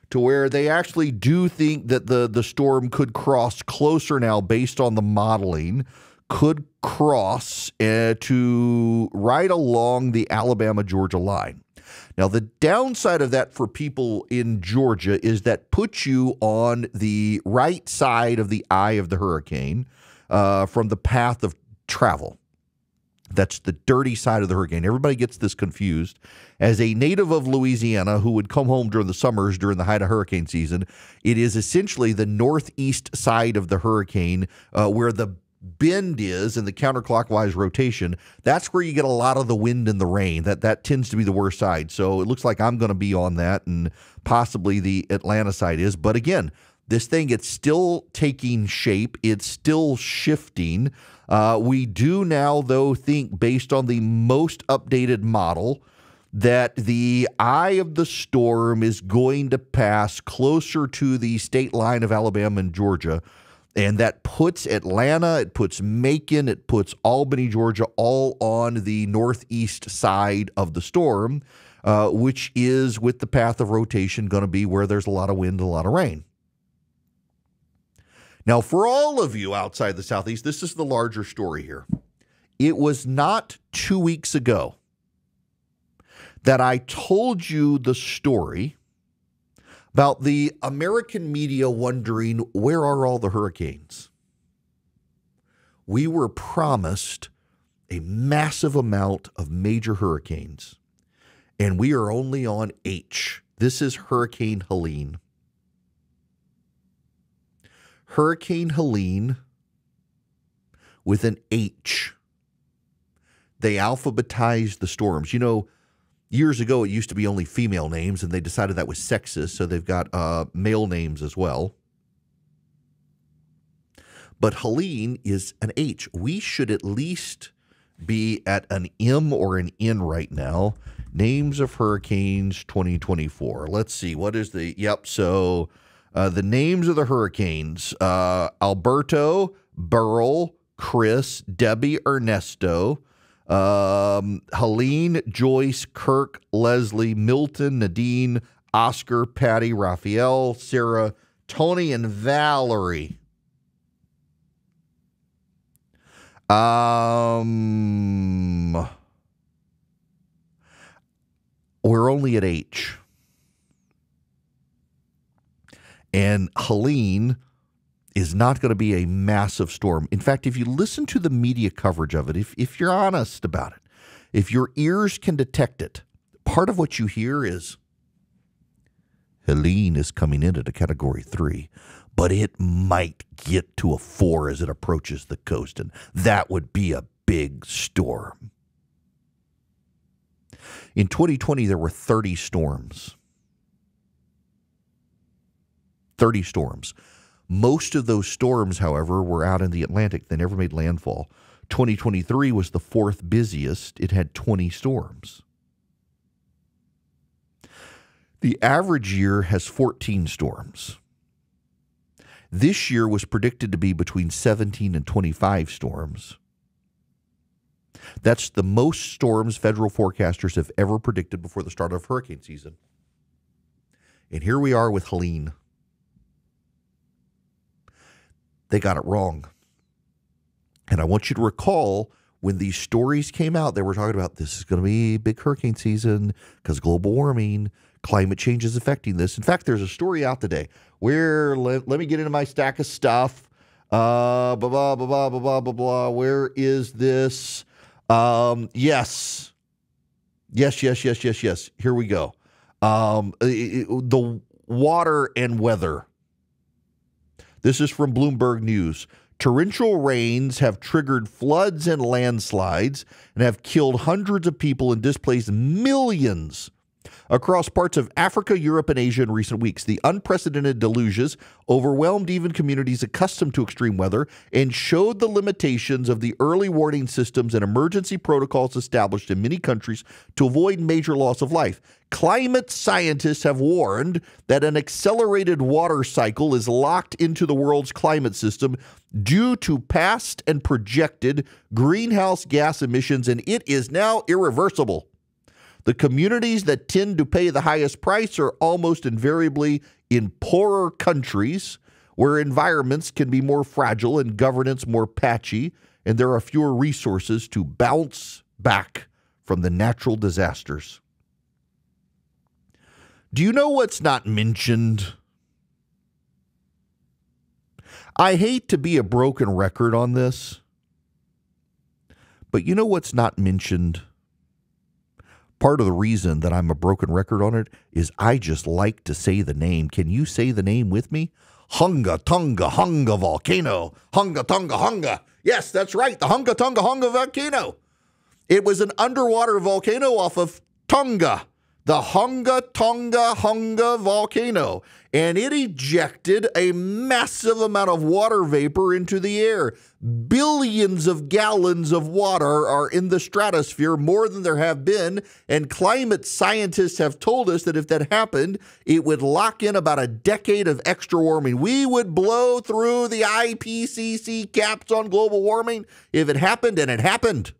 to where they actually do think that the storm could cross closer now based on the modeling, could cross to right along the Alabama-Georgia line. Now, the downside of that for people in Georgia is that puts you on the right side of the eye of the hurricane from the path of travel. That's the dirty side of the hurricane. Everybody gets this confused. As a native of Louisiana who would come home during the summers during the height of hurricane season, it is essentially the northeast side of the hurricane where the bend is in the counterclockwise rotation, that's where you get a lot of the wind and the rain. That tends to be the worst side. So it looks like I'm going to be on that, and possibly the Atlanta side is. But again, this thing, it's still taking shape. It's still shifting. We do now, though, think based on the most updated model that the eye of the storm is going to pass closer to the state line of Alabama and Georgia. And that puts Atlanta, it puts Macon, it puts Albany, Georgia, all on the northeast side of the storm, which is, with the path of rotation, going to be where there's a lot of wind and a lot of rain. Now, for all of you outside the Southeast, this is the larger story here. It was not 2 weeks ago that I told you the story about the American media wondering, where are all the hurricanes? We were promised a massive amount of major hurricanes, and we are only on H. This is Hurricane Helene. Hurricane Helene with an H. They alphabetized the storms. You know, years ago, it used to be only female names, and they decided that was sexist, so they've got male names as well. But Helene is an H. We should at least be at an M or an N right now. Names of hurricanes 2024. Let's see. What is the... Yep, so the names of the hurricanes. Alberto, Beryl, Chris, Debbie, Ernesto, Helene, Joyce, Kirk, Leslie, Milton, Nadine, Oscar, Patty, Raphael, Sarah, Tony, and Valerie. We're only at H. And Helene is not going to be a massive storm. In fact, if you listen to the media coverage of it, if you're honest about it, if your ears can detect it, part of what you hear is Helene is coming in at a Category 3, but it might get to a 4 as it approaches the coast, and that would be a big storm. In 2020, there were 30 storms. 30 storms. Most of those storms, however, were out in the Atlantic. They never made landfall. 2023 was the fourth busiest. It had 20 storms. The average year has 14 storms. This year was predicted to be between 17 and 25 storms. That's the most storms federal forecasters have ever predicted before the start of hurricane season. And here we are with Helene. They got it wrong. And I want you to recall when these stories came out, they were talking about this is going to be big hurricane season because global warming, climate change is affecting this. In fact, there's a story out today where, let me get into my stack of stuff. Blah, blah, blah, blah, blah, blah, blah. Where is this? Yes. Here we go. The water and weather. This is from Bloomberg News. Torrential rains have triggered floods and landslides and have killed hundreds of people and displaced millions across parts of Africa, Europe, and Asia in recent weeks. The unprecedented deluges overwhelmed even communities accustomed to extreme weather and showed the limitations of the early warning systems and emergency protocols established in many countries to avoid major loss of life. Climate scientists have warned that an accelerated water cycle is locked into the world's climate system due to past and projected greenhouse gas emissions, and it is now irreversible. The communities that tend to pay the highest price are almost invariably in poorer countries where environments can be more fragile and governance more patchy, and there are fewer resources to bounce back from the natural disasters. Do you know what's not mentioned? I hate to be a broken record on this, but you know what's not mentioned? Part of the reason that I'm a broken record on it is I just like to say the name. Can you say the name with me? Hunga Tonga Hunga Volcano. Hunga Tonga Hunga. Yes, that's right. The Hunga Tonga Hunga volcano. It was an underwater volcano off of Tonga, the Hunga Tonga Hunga volcano. And it ejected a massive amount of water vapor into the air. Billions of gallons of water are in the stratosphere, more than there have been. And climate scientists have told us that if that happened, it would lock in about a decade of extra warming. We would blow through the IPCC caps on global warming if it happened, and it happened.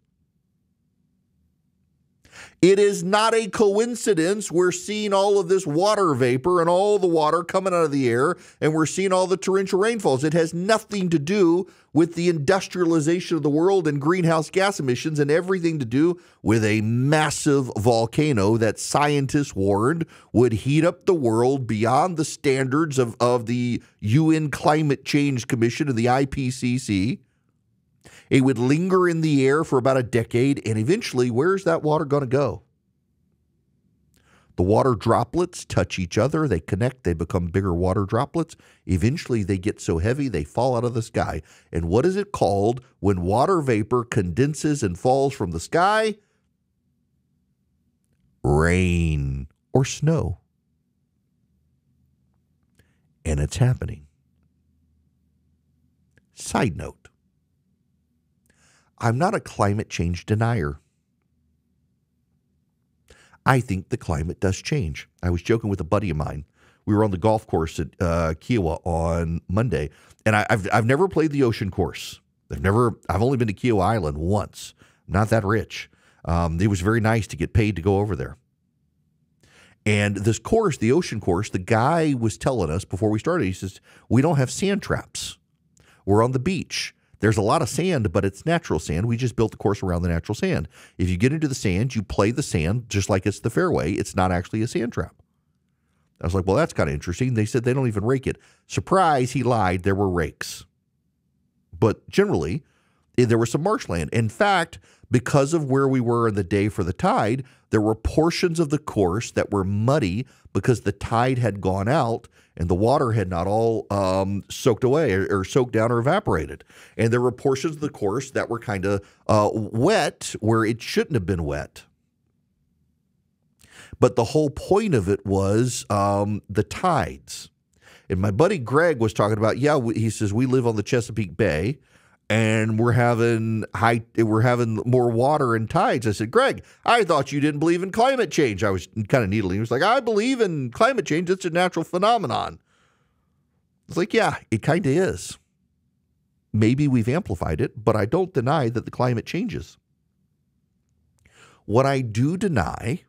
It is not a coincidence we're seeing all of this water vapor and all the water coming out of the air, and we're seeing all the torrential rainfalls. It has nothing to do with the industrialization of the world and greenhouse gas emissions, and everything to do with a massive volcano that scientists warned would heat up the world beyond the standards of the UN Climate Change Commission and the IPCC. It would linger in the air for about a decade, and eventually, where's that water going to go? The water droplets touch each other, they connect, they become bigger water droplets. Eventually, they get so heavy, they fall out of the sky. And what is it called when water vapor condenses and falls from the sky? Rain or snow. And it's happening. Side note. I'm not a climate change denier. I think the climate does change. I was joking with a buddy of mine. We were on the golf course at Kiowa on Monday, and I've never played the ocean course. I've only been to Kiowa Island once. I'm not that rich. It was very nice to get paid to go over there. And this course, the ocean course, the guy was telling us before we started, he says, we don't have sand traps. We're on the beach. There's a lot of sand, but it's natural sand. We just built the course around the natural sand. If you get into the sand, you play the sand just like it's the fairway. It's not actually a sand trap. I was like, well, that's kind of interesting. They said they don't even rake it. Surprise, he lied. There were rakes. But generally, there was some marshland. In fact, because of where we were in the day for the tide, there were portions of the course that were muddy because the tide had gone out and the water had not all soaked away or soaked down or evaporated. And there were portions of the course that were kind of wet where it shouldn't have been wet. But the whole point of it was the tides. And my buddy Greg was talking about, he says, we live on the Chesapeake Bay, and we're having more water and tides. I said, Greg, I thought you didn't believe in climate change. I was kind of needling. He was like, I believe in climate change. It's a natural phenomenon. It's like, yeah, it kind of is. Maybe we've amplified it, but I don't deny that the climate changes. What I do deny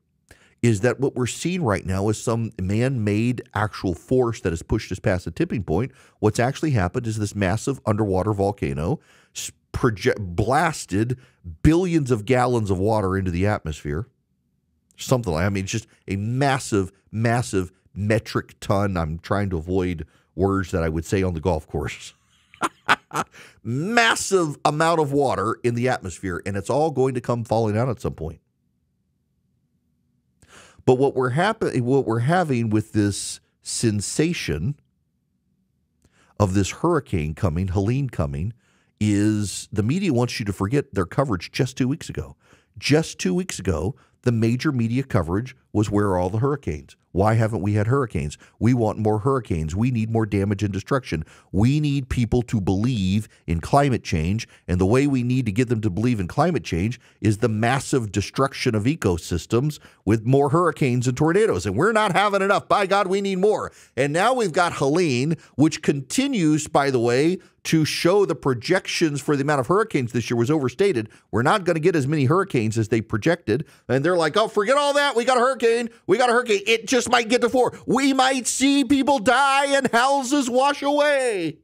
is that what we're seeing right now is some man-made actual force that has pushed us past the tipping point. What's actually happened is this massive underwater volcano blasted billions of gallons of water into the atmosphere. Something like, it's just a massive, massive metric ton. I'm trying to avoid words that I would say on the golf course. Massive amount of water in the atmosphere, and it's all going to come falling out at some point. But what we're having with this sensation of this hurricane coming, Helene coming, is the media wants you to forget their coverage just 2 weeks ago. Just 2 weeks ago, the major media coverage was, where are all the hurricanes? Why haven't we had hurricanes? We want more hurricanes. We need more damage and destruction. We need people to believe in climate change, and the way we need to get them to believe in climate change is the massive destruction of ecosystems with more hurricanes and tornadoes. And we're not having enough. By God, we need more. And now we've got Helene, which continues, by the way, to show the projections for the amount of hurricanes this year was overstated. We're not going to get as many hurricanes as they projected. And they're like, oh, forget all that. We got a hurricane. We got a hurricane. It just might get to 4. We might see people die and houses wash away.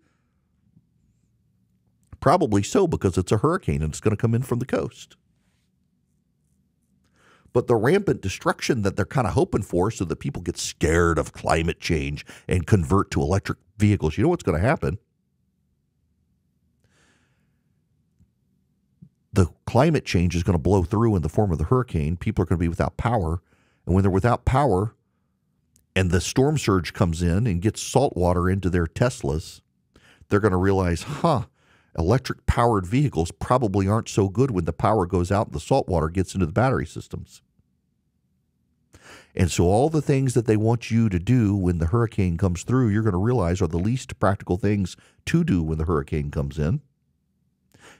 Probably so, because it's a hurricane and it's going to come in from the coast. But the rampant destruction that they're kind of hoping for so that people get scared of climate change and convert to electric vehicles, you know what's going to happen? The climate change is going to blow through in the form of the hurricane. People are going to be without power. And when they're without power and the storm surge comes in and gets salt water into their Teslas, they're going to realize, electric-powered vehicles probably aren't so good when the power goes out and the salt water gets into the battery systems. And so all the things that they want you to do when the hurricane comes through, you're going to realize are the least practical things to do when the hurricane comes in.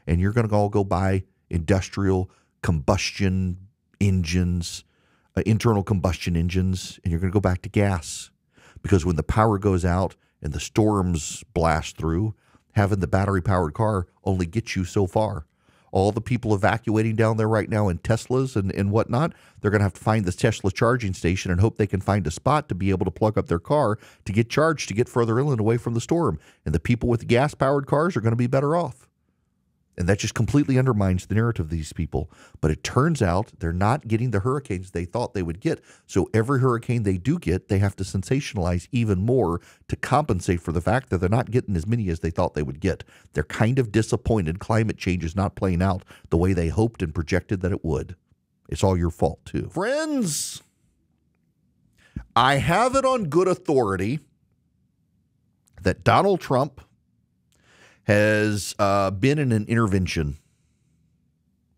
And you're going to all go buy industrial combustion engines, internal combustion engines, and you're going to go back to gas. Because when the power goes out and the storms blast through, having the battery-powered car only gets you so far. All the people evacuating down there right now in Teslas and whatnot, they're going to have to find this Tesla charging station and hope they can find a spot to be able to plug up their car to get charged to get further inland away from the storm. And the people with the gas-powered cars are going to be better off. And that just completely undermines the narrative of these people. But it turns out they're not getting the hurricanes they thought they would get. So every hurricane they do get, they have to sensationalize even more to compensate for the fact that they're not getting as many as they thought they would get. They're kind of disappointed climate change is not playing out the way they hoped and projected that it would. It's all your fault, too. Friends, I have it on good authority that Donald Trump has been in an intervention,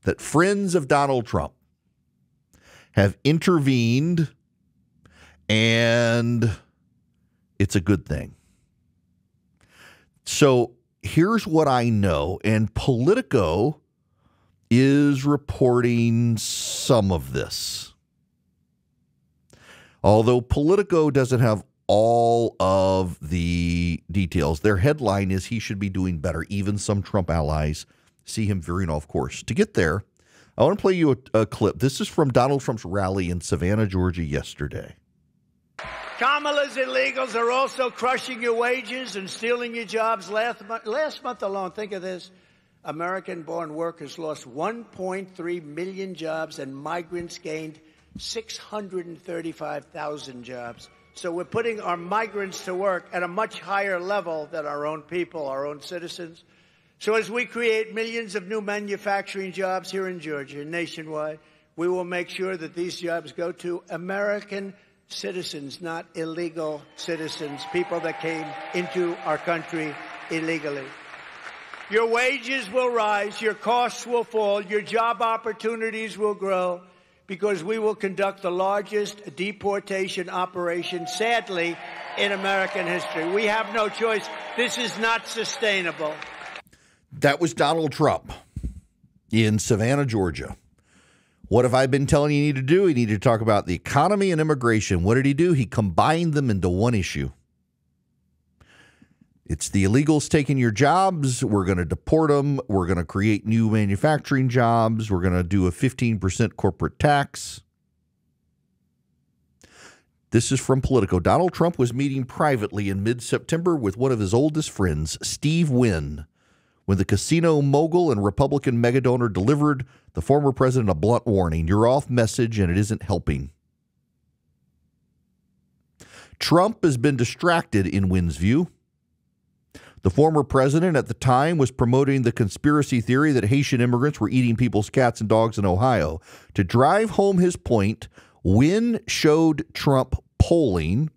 that friends of Donald Trump have intervened, and it's a good thing. So here's what I know, and Politico is reporting some of this. Although Politico doesn't have all of the details. Their headline is he should be doing better. Even some Trump allies see him veering off course. To get there, I want to play you a clip. This is from Donald Trump's rally in Savannah, Georgia yesterday. Kamala's illegals are also crushing your wages and stealing your jobs. Last month alone, think of this, American-born workers lost 1.3 million jobs and migrants gained 635,000 jobs. So we're putting our migrants to work at a much higher level than our own people, our own citizens. So as we create millions of new manufacturing jobs here in Georgia and nationwide, we will make sure that these jobs go to American citizens, not illegal citizens, people that came into our country illegally. Your wages will rise, your costs will fall, your job opportunities will grow, because we will conduct the largest deportation operation, sadly, in American history. We have no choice. This is not sustainable. That was Donald Trump in Savannah, Georgia. What have I been telling you need to do? He needed to talk about the economy and immigration. What did he do? He combined them into one issue. It's the illegals taking your jobs. We're going to deport them. We're going to create new manufacturing jobs. We're going to do a 15% corporate tax. This is from Politico. Donald Trump was meeting privately in mid-September with one of his oldest friends, Steve Wynn, when the casino mogul and Republican megadonor delivered the former president a blunt warning. You're off message and it isn't helping. Trump has been distracted in Wynn's view. The former president at the time was promoting the conspiracy theory that Haitian immigrants were eating people's cats and dogs in Ohio. To drive home his point, Wynn showed Trump polling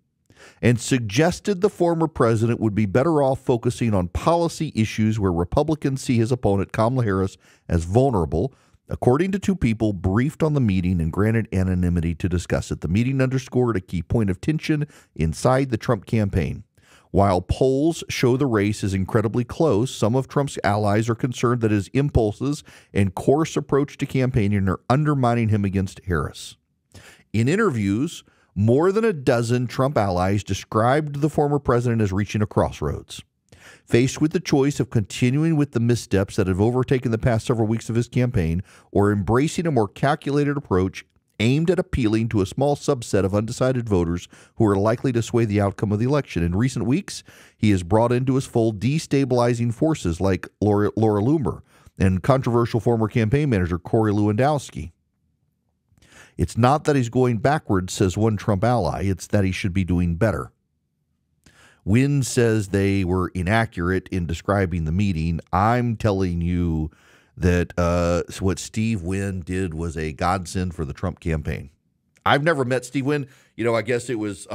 and suggested the former president would be better off focusing on policy issues where Republicans see his opponent, Kamala Harris, as vulnerable, according to two people briefed on the meeting and granted anonymity to discuss it. The meeting underscored a key point of tension inside the Trump campaign. While polls show the race is incredibly close, some of Trump's allies are concerned that his impulses and coarse approach to campaigning are undermining him against Harris. In interviews, more than a dozen Trump allies described the former president as reaching a crossroads. Faced with the choice of continuing with the missteps that have overtaken the past several weeks of his campaign or embracing a more calculated approach aimed at appealing to a small subset of undecided voters who are likely to sway the outcome of the election. In recent weeks, he has brought into his fold destabilizing forces like Laura Loomer and controversial former campaign manager Corey Lewandowski. It's not that he's going backwards, says one Trump ally. It's that he should be doing better. Wynn says they were inaccurate in describing the meeting. I'm telling you that what Steve Wynn did was a godsend for the Trump campaign. I've never met Steve Wynn. You know, I guess it was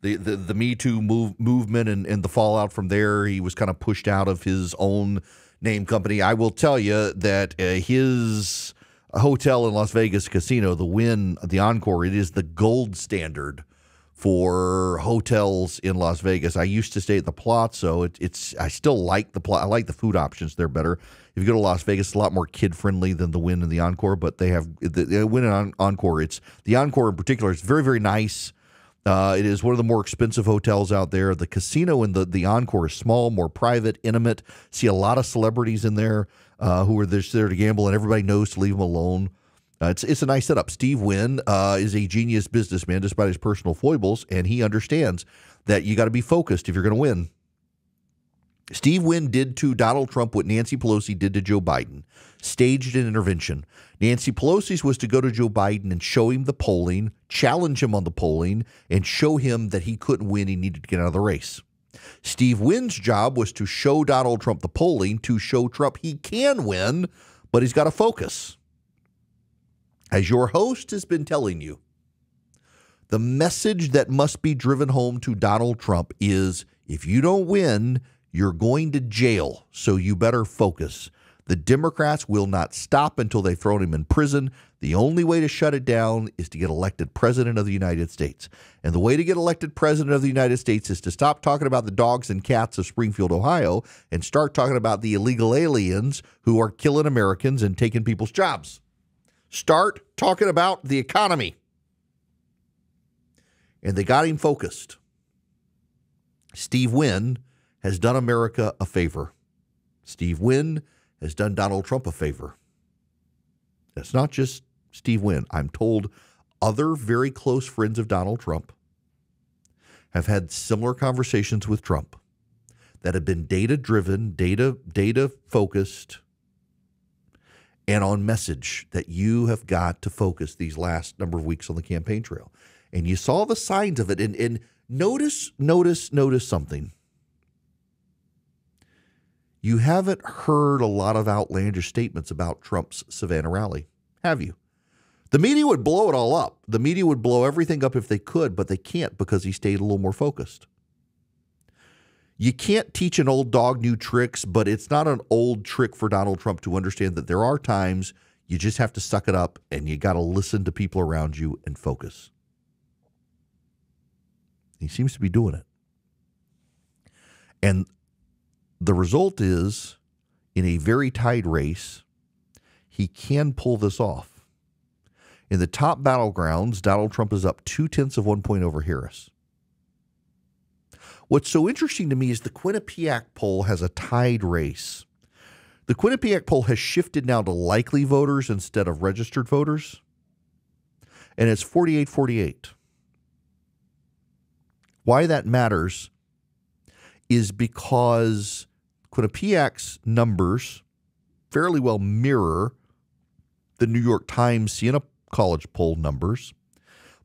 the Me Too movement and the fallout from there. He was kind of pushed out of his own name company. I will tell you that his hotel in Las Vegas casino, the Wynn, the Encore, it is the gold standard for hotels in Las Vegas. I used to stay at the Palazzo. I still like the Palazzo. I like the food options there better. If you go to Las Vegas, it's a lot more kid-friendly than the Wynn and the Encore, but they have the Wynn and Encore. It's the Encore in particular. It's very, very nice. It is one of the more expensive hotels out there. The casino in the Encore is small, more private, intimate. See a lot of celebrities in there who are just there to gamble, and everybody knows to leave them alone. It's a nice setup. Steve Wynn is a genius businessman despite his personal foibles, and he understands that you got to be focused if you're going to win. Steve Wynn did to Donald Trump what Nancy Pelosi did to Joe Biden, staged an intervention. Nancy Pelosi's was to go to Joe Biden and show him the polling, challenge him on the polling, and show him that he couldn't win. He needed to get out of the race. Steve Wynn's job was to show Donald Trump the polling, to show Trump he can win, but he's got to focus. As your host has been telling you, the message that must be driven home to Donald Trump is if you don't win, you're going to jail, so you better focus. The Democrats will not stop until they've thrown him in prison. The only way to shut it down is to get elected president of the United States. And the way to get elected president of the United States is to stop talking about the dogs and cats of Springfield, Ohio, and start talking about the illegal aliens who are killing Americans and taking people's jobs. Start talking about the economy. And they got him focused. Steve Wynn has done America a favor. Steve Wynn has done Donald Trump a favor. That's not just Steve Wynn. I'm told other very close friends of Donald Trump have had similar conversations with Trump that have been data-driven, data-focused, and on message that you have got to focus these last number of weeks on the campaign trail. And you saw the signs of it. And notice something. You haven't heard a lot of outlandish statements about Trump's Savannah rally, have you? The media would blow it all up. The media would blow everything up if they could, but they can't because he stayed a little more focused. You can't teach an old dog new tricks, but it's not an old trick for Donald Trump to understand that there are times you just have to suck it up and you got to listen to people around you and focus. He seems to be doing it. And the result is, in a very tight race, he can pull this off. In the top battlegrounds, Donald Trump is up 0.2 of 1 point over Harris. What's so interesting to me is the Quinnipiac poll has a tied race. The Quinnipiac poll has shifted now to likely voters instead of registered voters, and it's 48-48. Why that matters is because Quinnipiac's numbers fairly well mirror the New York Times Siena College poll numbers.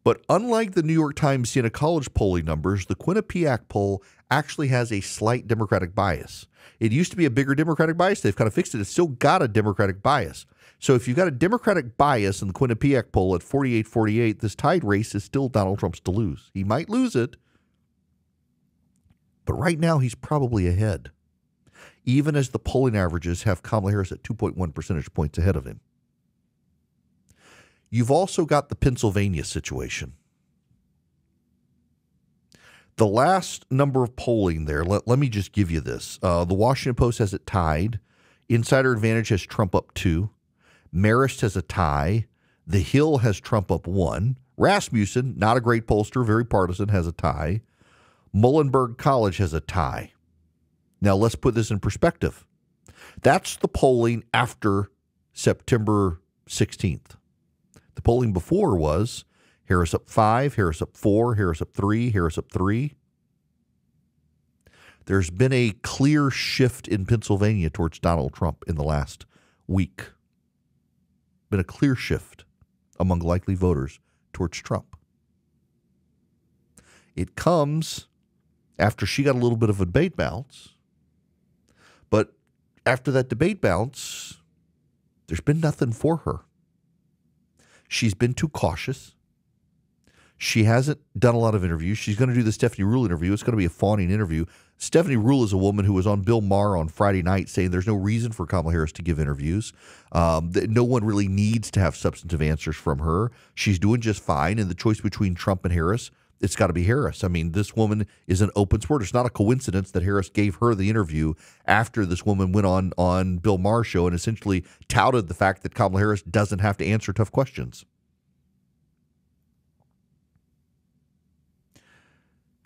But unlike the New York Times Siena College polling numbers, the Quinnipiac poll actually has a slight Democratic bias. It used to be a bigger Democratic bias. They've kind of fixed it. It's still got a Democratic bias. So if you've got a Democratic bias in the Quinnipiac poll at 48-48, this tied race is still Donald Trump's to lose. He might lose it, but right now he's probably ahead, even as the polling averages have Kamala Harris at 2.1 percentage points ahead of him. You've also got the Pennsylvania situation. The last number of polling there, let me just give you this. The Washington Post has it tied. Insider Advantage has Trump up 2. Marist has a tie. The Hill has Trump up 1. Rasmussen, not a great pollster, very partisan, has a tie. Muhlenberg College has a tie. Now let's put this in perspective. That's the polling after September 16th. The polling before was Harris up 5, Harris up 4, Harris up 3, Harris up 3. There's been a clear shift in Pennsylvania towards Donald Trump in the last week. Been a clear shift among likely voters towards Trump. It comes after she got a little bit of a debate bounce. But after that debate bounce, there's been nothing for her. She's been too cautious. She hasn't done a lot of interviews. She's going to do the Stephanie Ruhle interview. It's going to be a fawning interview. Stephanie Ruhle is a woman who was on Bill Maher on Friday night saying there's no reason for Kamala Harris to give interviews. No one really needs to have substantive answers from her. She's doing just fine. And the choice between Trump and Harris, it's got to be Harris. I mean, this woman is an open sport. It's not a coincidence that Harris gave her the interview after this woman went on Bill Maher's show and essentially touted the fact that Kamala Harris doesn't have to answer tough questions.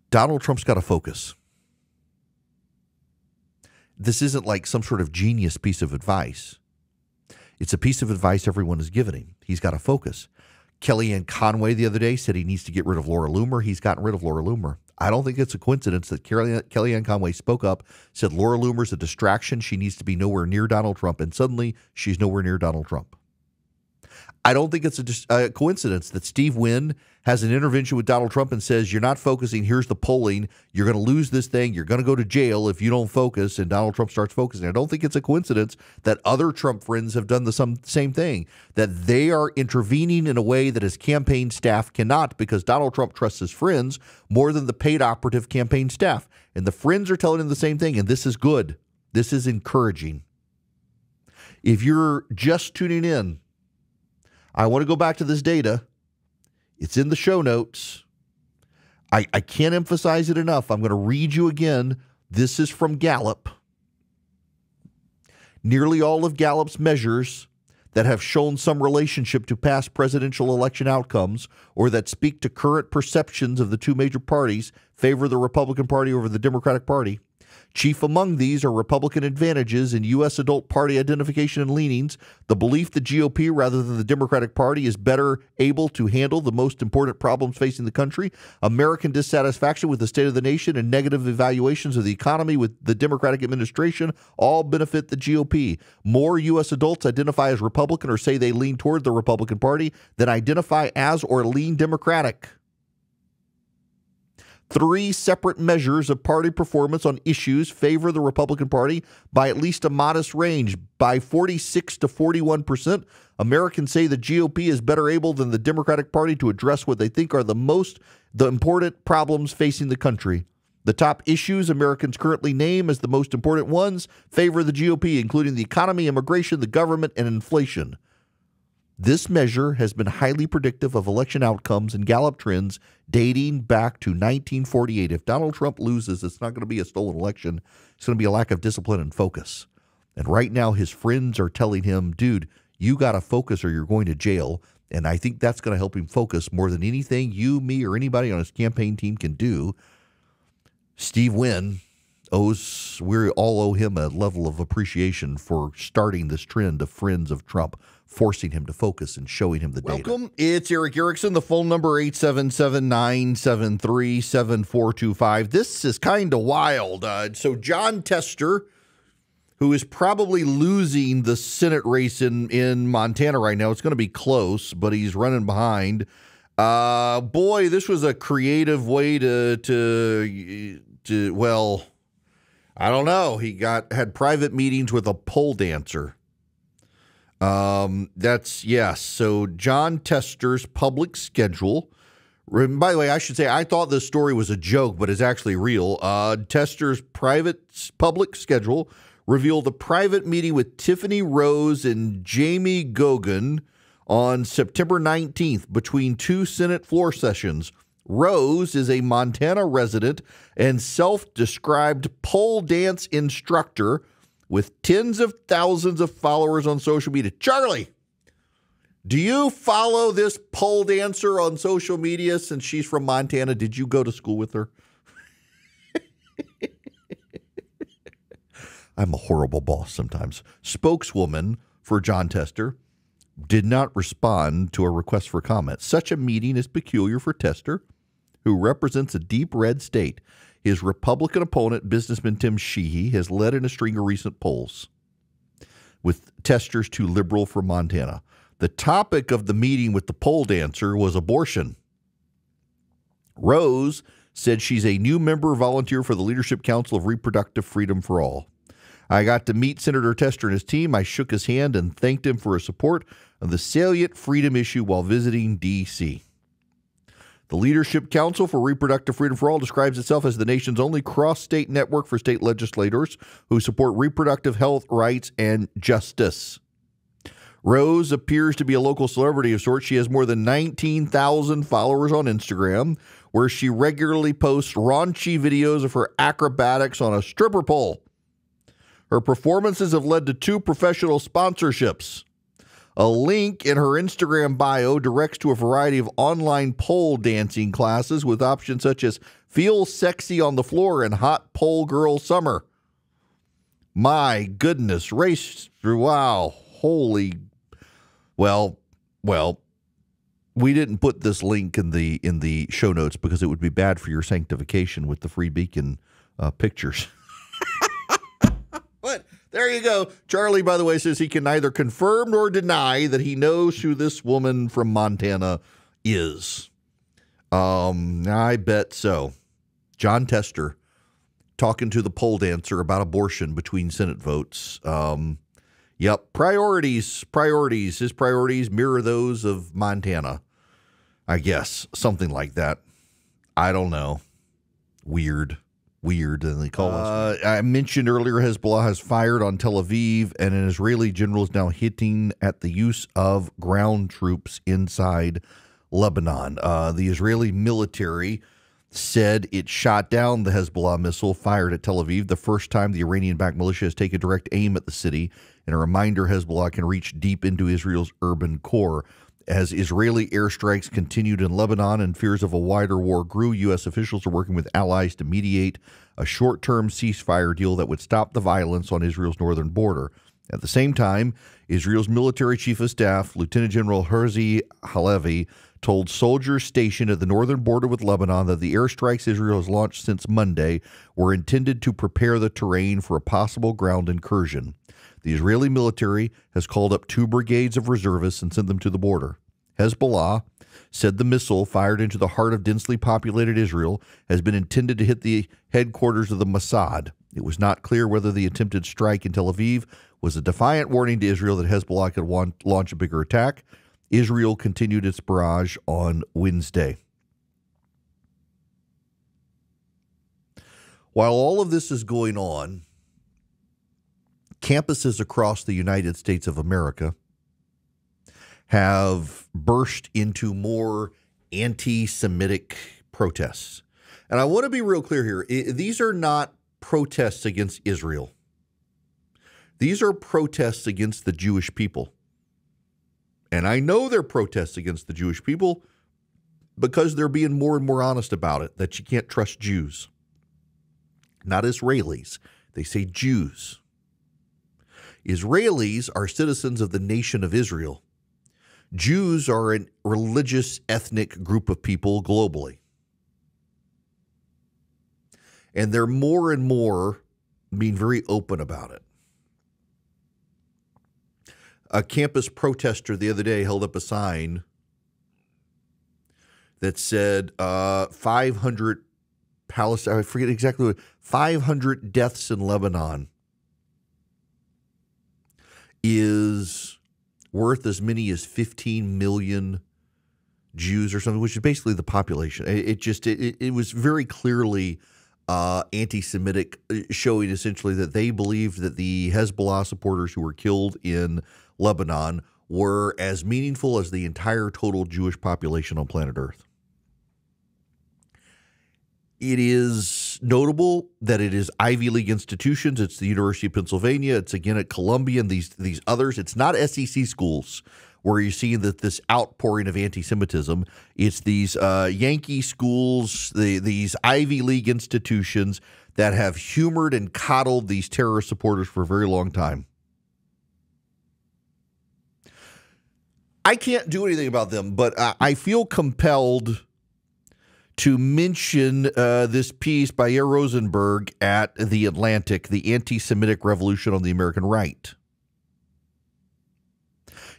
Donald Trump's got to focus. This isn't like some sort of genius piece of advice. It's a piece of advice everyone is giving him. He's got to focus. Kellyanne Conway the other day said he needs to get rid of Laura Loomer. He's gotten rid of Laura Loomer. I don't think it's a coincidence that Kellyanne Conway spoke up, said Laura Loomer's a distraction. She needs to be nowhere near Donald Trump, and suddenly she's nowhere near Donald Trump. I don't think it's a coincidence that Steve Wynn has an intervention with Donald Trump and says, you're not focusing, here's the polling, you're going to lose this thing, you're going to go to jail if you don't focus, and Donald Trump starts focusing. I don't think it's a coincidence that other Trump friends have done the same thing, that they are intervening in a way that his campaign staff cannot because Donald Trump trusts his friends more than the paid operative campaign staff. And the friends are telling him the same thing, and this is good. This is encouraging. If you're just tuning in, I want to go back to this data. It's in the show notes. I can't emphasize it enough. I'm going to read you again. This is from Gallup. Nearly all of Gallup's measures that have shown some relationship to past presidential election outcomes or that speak to current perceptions of the two major parties favor the Republican Party over the Democratic Party. Chief among these are Republican advantages in U.S. adult party identification and leanings, the belief the GOP rather than the Democratic Party is better able to handle the most important problems facing the country, American dissatisfaction with the state of the nation, and negative evaluations of the economy with the Democratic administration all benefit the GOP. More U.S. adults identify as Republican or say they lean toward the Republican Party than identify as or lean Democratic. 3 separate measures of party performance on issues favor the Republican Party by at least a modest range. By 46 to 41%, Americans say the GOP is better able than the Democratic Party to address what they think are the important problems facing the country. The top issues Americans currently name as the most important ones favor the GOP, including the economy, immigration, the government, and inflation. This measure has been highly predictive of election outcomes and Gallup trends dating back to 1948. If Donald Trump loses, it's not going to be a stolen election. It's going to be a lack of discipline and focus. And right now, his friends are telling him, dude, you got to focus or you're going to jail. And I think that's going to help him focus more than anything you, me, or anybody on his campaign team can do. Steve Wynn we all owe him a level of appreciation for starting this trend of friends of Trump, forcing him to focus and showing him the data. Welcome. It's Erick Erickson. The phone number 877-973-7425. This is kind of wild. So John Tester, who is probably losing the Senate race in Montana right now, it's going to be close, but he's running behind. Boy, this was a creative way to well, I don't know. He had private meetings with a pole dancer. Yes. So John Tester's public schedule. By the way, I should say I thought this story was a joke, but it's actually real. Tester's public schedule revealed a private meeting with Tiffany Rose and Jamie Gogan on September 19th between 2 Senate floor sessions. Rose is a Montana resident and self-described pole dance instructor with tens of thousands of followers on social media. Charlie, do you follow this pole dancer on social media since she's from Montana? Did you go to school with her? I'm a horrible boss sometimes. Spokeswoman for John Tester did not respond to a request for comment. Such a meeting is peculiar for Tester, who represents a deep red state. His Republican opponent, businessman Tim Sheehy, has led in a string of recent polls, with Tester's too liberal for Montana. The topic of the meeting with the pole dancer was abortion. Rose said she's a new member volunteer for the Leadership Council of Reproductive Freedom for All. I got to meet Senator Tester and his team. I shook his hand and thanked him for his support of the salient freedom issue while visiting D.C. The Leadership Council for Reproductive Freedom for All describes itself as the nation's only cross-state network for state legislators who support reproductive health rights and justice. Rose appears to be a local celebrity of sorts. She has more than 19,000 followers on Instagram, where she regularly posts raunchy videos of her acrobatics on a stripper pole. Her performances have led to 2 professional sponsorships. A link in her Instagram bio directs to a variety of online pole dancing classes with options such as Feel Sexy on the Floor and Hot Pole Girl Summer. My goodness, wow, holy, well, we didn't put this link in the show notes because it would be bad for your sanctification with the Free Beacon pictures. But there you go. Charlie, by the way, says he can neither confirm nor deny that he knows who this woman from Montana is. I bet so. John Tester talking to the pole dancer about abortion between Senate votes. Yep, priorities. His priorities mirror those of Montana, I guess. Something like that. I don't know. Weird, and they call us. I mentioned earlier Hezbollah has fired on Tel Aviv, and an Israeli general is now hinting at the use of ground troops inside Lebanon. The Israeli military said it shot down the Hezbollah missile fired at Tel Aviv, the first time the Iranian-backed militia has taken direct aim at the city. And a reminder, Hezbollah can reach deep into Israel's urban core. As Israeli airstrikes continued in Lebanon and fears of a wider war grew, U.S. officials are working with allies to mediate a short-term ceasefire deal that would stop the violence on Israel's northern border. At the same time, Israel's military chief of staff, Lieutenant General Herzi Halevi, told soldiers stationed at the northern border with Lebanon that the airstrikes Israel has launched since Monday were intended to prepare the terrain for a possible ground incursion. The Israeli military has called up 2 brigades of reservists and sent them to the border. Hezbollah said the missile, fired into the heart of densely populated Israel, has been intended to hit the headquarters of the Mossad. It was not clear whether the attempted strike in Tel Aviv was a defiant warning to Israel that Hezbollah could launch a bigger attack. Israel continued its barrage on Wednesday. While all of this is going on, campuses across the United States of America have burst into more anti-Semitic protests. And I want to be real clear here. These are not protests against Israel. These are protests against the Jewish people. And I know they're protests against the Jewish people because they're being more and more honest about it, that you can't trust Jews. Not Israelis. They say Jews. Israelis are citizens of the nation of Israel. Jews are a religious, ethnic group of people globally. And they're more and more being very open about it. A campus protester the other day held up a sign that said 500 Palestine, I forget exactly what, 500 deaths in Lebanon is worth as many as 15 million Jews or something, which is basically the population. It was very clearly anti-Semitic, showing essentially that they believed that the Hezbollah supporters who were killed in Lebanon were as meaningful as the entire total Jewish population on planet Earth. It is notable that it is Ivy League institutions. It's the University of Pennsylvania. It's again at Columbia and these others. It's not SEC schools where you see that this outpouring of anti-Semitism. It's these Yankee schools, these Ivy League institutions that have humored and coddled these terrorist supporters for a very long time. I can't do anything about them, but I feel compelled to mention this piece by Yair Rosenberg at The Atlantic, The Anti-Semitic Revolution on the American Right.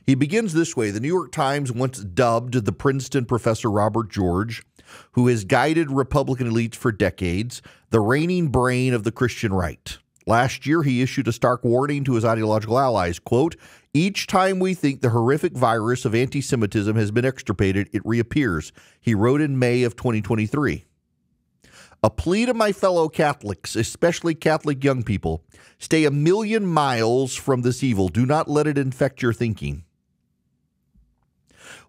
He begins this way. The New York Times once dubbed the Princeton professor Robert George, who has guided Republican elites for decades, the reigning brain of the Christian right. Last year, he issued a stark warning to his ideological allies, quote, Each time we think the horrific virus of anti-Semitism has been extirpated, it reappears, he wrote in May of 2023. A plea to my fellow Catholics, especially Catholic young people, stay a million miles from this evil. Do not let it infect your thinking.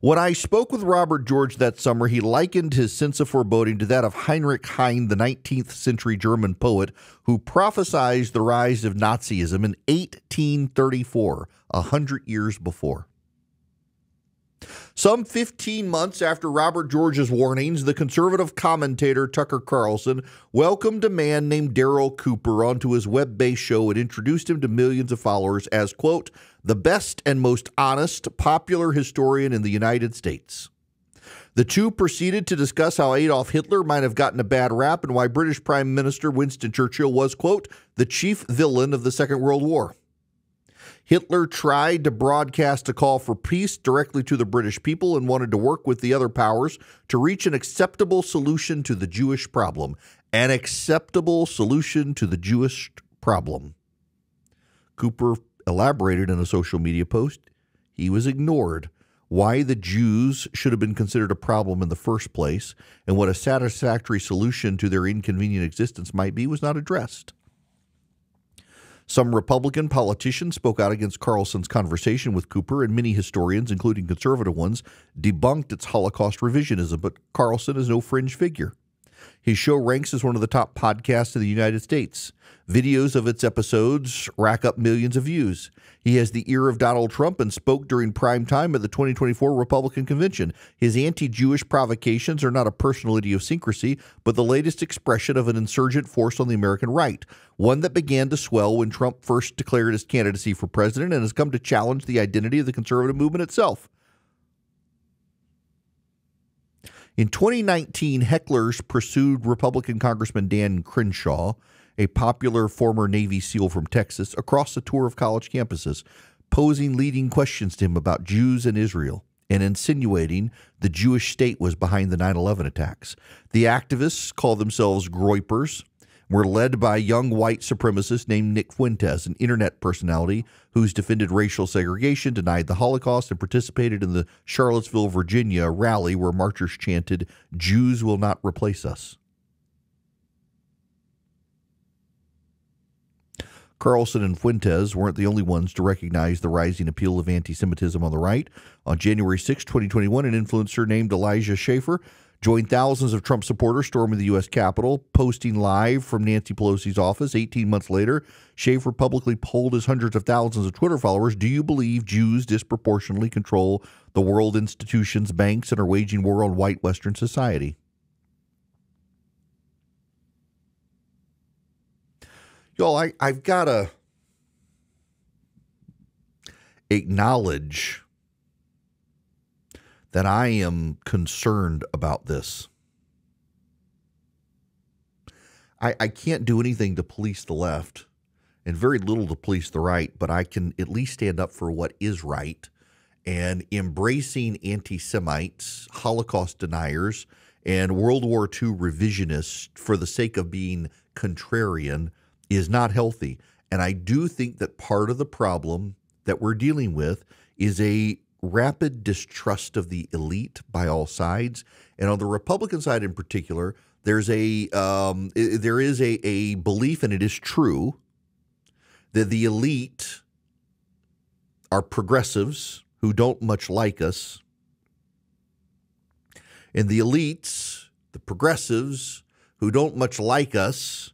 When I spoke with Robert George that summer, he likened his sense of foreboding to that of Heinrich Heine, the 19th century German poet who prophesied the rise of Nazism in 1834, 100 years before. Some 15 months after Robert George's warnings, the conservative commentator Tucker Carlson welcomed a man named Darryl Cooper onto his web-based show and introduced him to millions of followers as, quote, the best and most honest, popular historian in the United States. The two proceeded to discuss how Adolf Hitler might have gotten a bad rap and why British Prime Minister Winston Churchill was, quote, the chief villain of the Second World War. Hitler tried to broadcast a call for peace directly to the British people and wanted to work with the other powers to reach an acceptable solution to the Jewish problem. An acceptable solution to the Jewish problem. Cooper elaborated in a social media post. He was ignored. Why the Jews should have been considered a problem in the first place and what a satisfactory solution to their inconvenient existence might be was not addressed. Some Republican politicians spoke out against Carlson's conversation with Cooper, and many historians, including conservative ones, debunked its Holocaust revisionism, but Carlson is no fringe figure. His show ranks as one of the top podcasts in the United States. Videos of its episodes rack up millions of views. He has the ear of Donald Trump and spoke during prime time at the 2024 Republican Convention. His anti-Jewish provocations are not a personal idiosyncrasy, but the latest expression of an insurgent force on the American right, one that began to swell when Trump first declared his candidacy for president and has come to challenge the identity of the conservative movement itself. In 2019, hecklers pursued Republican Congressman Dan Crenshaw, a popular former Navy SEAL from Texas, across a tour of college campuses, posing leading questions to him about Jews and Israel and insinuating the Jewish state was behind the 9/11 attacks. The activists call themselves Groypers, were led by a young white supremacist named Nick Fuentes, an internet personality who's defended racial segregation, denied the Holocaust, and participated in the Charlottesville, Virginia rally where marchers chanted, "Jews will not replace us." Carlson and Fuentes weren't the only ones to recognize the rising appeal of anti-Semitism on the right. On January 6, 2021, an influencer named Elijah Schaffer joined thousands of Trump supporters storming the U.S. Capitol, posting live from Nancy Pelosi's office. 18 months later, Schaffer publicly polled his hundreds of thousands of Twitter followers, "Do you believe Jews disproportionately control the world institutions, banks, and are waging war on white Western society?" Y'all, I've got to acknowledge that I am concerned about this. I can't do anything to police the left and very little to police the right, but I can at least stand up for what is right. And embracing anti-Semites, Holocaust deniers, and World War II revisionists for the sake of being contrarian is not healthy. And I do think that part of the problem that we're dealing with is a rapid distrust of the elite by all sides. And on the Republican side in particular, there is a belief, and it is true, that the elite are progressives who don't much like us. And the elites, the progressives who don't much like us,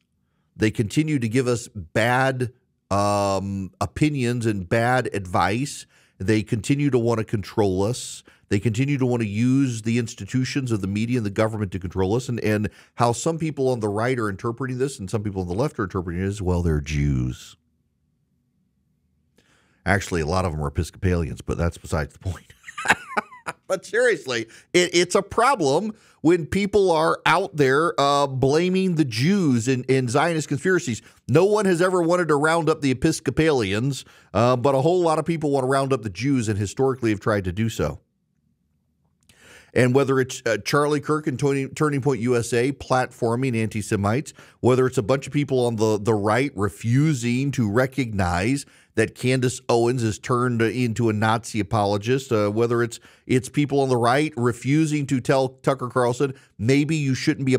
they continue to give us bad opinions and bad advice. They continue to want to control us. They continue to want to use the institutions of the media and the government to control us. And how some people on the right are interpreting this and some people on the left are interpreting it as, well, they're Jews. Actually, a lot of them are Episcopalians, but that's besides the point. But seriously, it's a problem when people are out there blaming the Jews in Zionist conspiracies. No one has ever wanted to round up the Episcopalians, but a whole lot of people want to round up the Jews and historically have tried to do so. And whether it's Charlie Kirk and Turning Point USA platforming anti-Semites, whether it's a bunch of people on the right refusing to recognize that Candace Owens is turned into a Nazi apologist, whether it's people on the right refusing to tell Tucker Carlson, maybe you shouldn't be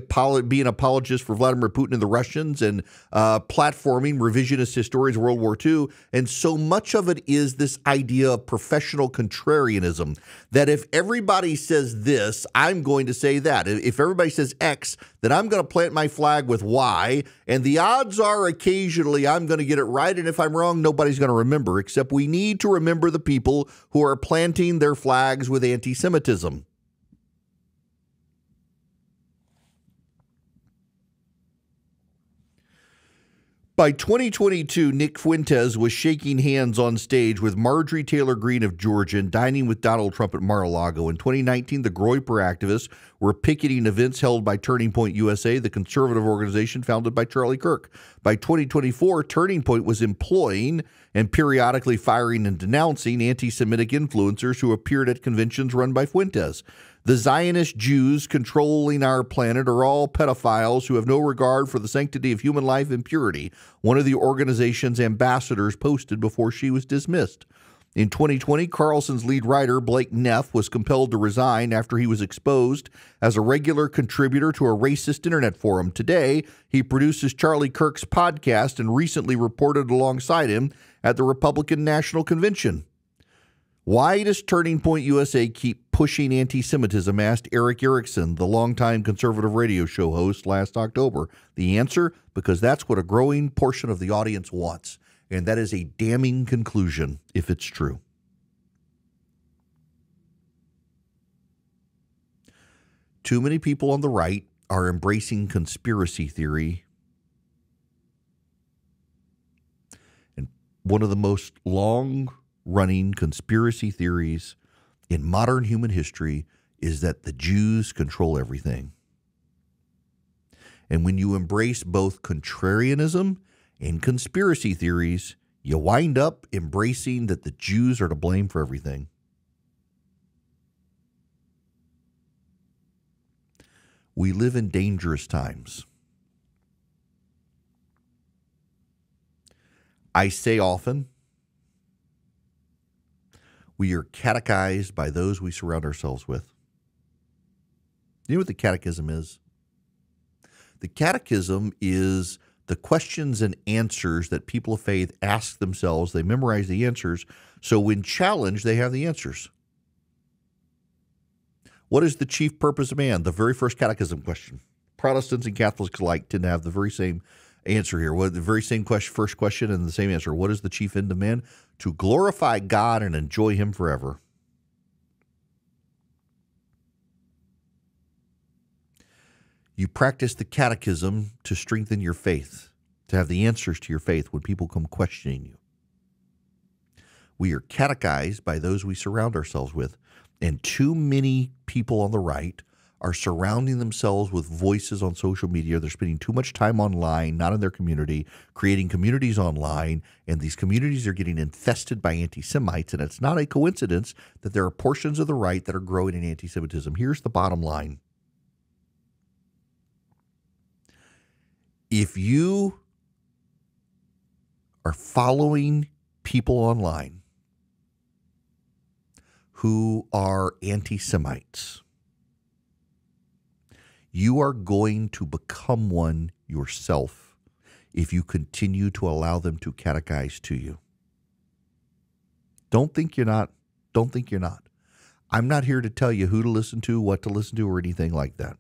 an apologist for Vladimir Putin and the Russians, and platforming revisionist historians of World War II. And so much of it is this idea of professional contrarianism, that if everybody says this, I'm going to say that. If everybody says X, then I'm going to plant my flag with Y, and the odds are occasionally I'm going to get it right, and if I'm wrong, nobody's going to remember, except we need to remember the people who are planting their flags with anti-Semitism. By 2022, Nick Fuentes was shaking hands on stage with Marjorie Taylor Greene of Georgia and dining with Donald Trump at Mar-a-Lago. In 2019, the Groyper activists were picketing events held by Turning Point USA, the conservative organization founded by Charlie Kirk. By 2024, Turning Point was employing and periodically firing and denouncing anti-Semitic influencers who appeared at conventions run by Fuentes. The Zionist Jews controlling our planet are all pedophiles who have no regard for the sanctity of human life and purity, one of the organization's ambassadors posted before she was dismissed. In 2020, Carlson's lead writer, Blake Neff, was compelled to resign after he was exposed as a regular contributor to a racist internet forum. Today, he produces Charlie Kirk's podcast and recently reported alongside him at the Republican National Convention. Why does Turning Point USA keep pushing anti-Semitism? Asked Erick Erickson, the longtime conservative radio show host, last October. The answer, because that's what a growing portion of the audience wants. And that is a damning conclusion if it's true. Too many people on the right are embracing conspiracy theory. And one of the most long-running conspiracy theories in modern human history is that the Jews control everything. And when you embrace both contrarianism and conspiracy theories, you wind up embracing that the Jews are to blame for everything. We live in dangerous times. I say often, we are catechized by those we surround ourselves with. You know what the catechism is? The catechism is the questions and answers that people of faith ask themselves. They memorize the answers, so when challenged, they have the answers. What is the chief purpose of man? The very first catechism question. Protestants and Catholics alike tend to have the very same answer here. The very same first question and the same answer. What is the chief end of man? To glorify God and enjoy Him forever. You practice the catechism to strengthen your faith, to have the answers to your faith when people come questioning you. We are catechized by those we surround ourselves with, and too many people on the right are surrounding themselves with voices on social media. They're spending too much time online, not in their community, creating communities online, and these communities are getting infested by anti-Semites, and it's not a coincidence that there are portions of the right that are growing in anti-Semitism. Here's the bottom line. If you are following people online who are anti-Semites, you are going to become one yourself if you continue to allow them to catechize to you. Don't think you're not. Don't think you're not. I'm not here to tell you who to listen to, what to listen to, or anything like that.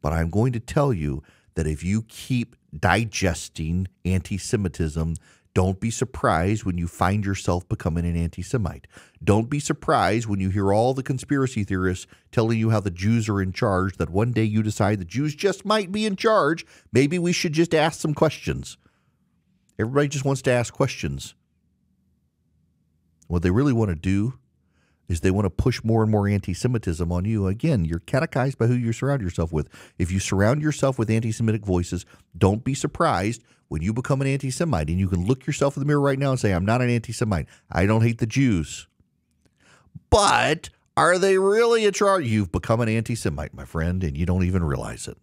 But I'm going to tell you that if you keep digesting anti-Semitism, don't be surprised when you find yourself becoming an anti-Semite. Don't be surprised when you hear all the conspiracy theorists telling you how the Jews are in charge, that one day you decide the Jews just might be in charge. Maybe we should just ask some questions. Everybody just wants to ask questions. What they really want to do is they want to push more and more anti-Semitism on you. Again, you're catechized by who you surround yourself with. If you surround yourself with anti-Semitic voices, don't be surprised when you become an anti-Semite. And you can look yourself in the mirror right now and say, I'm not an anti-Semite. I don't hate the Jews. But are they really in charge? You've become an anti-Semite, my friend, and you don't even realize it.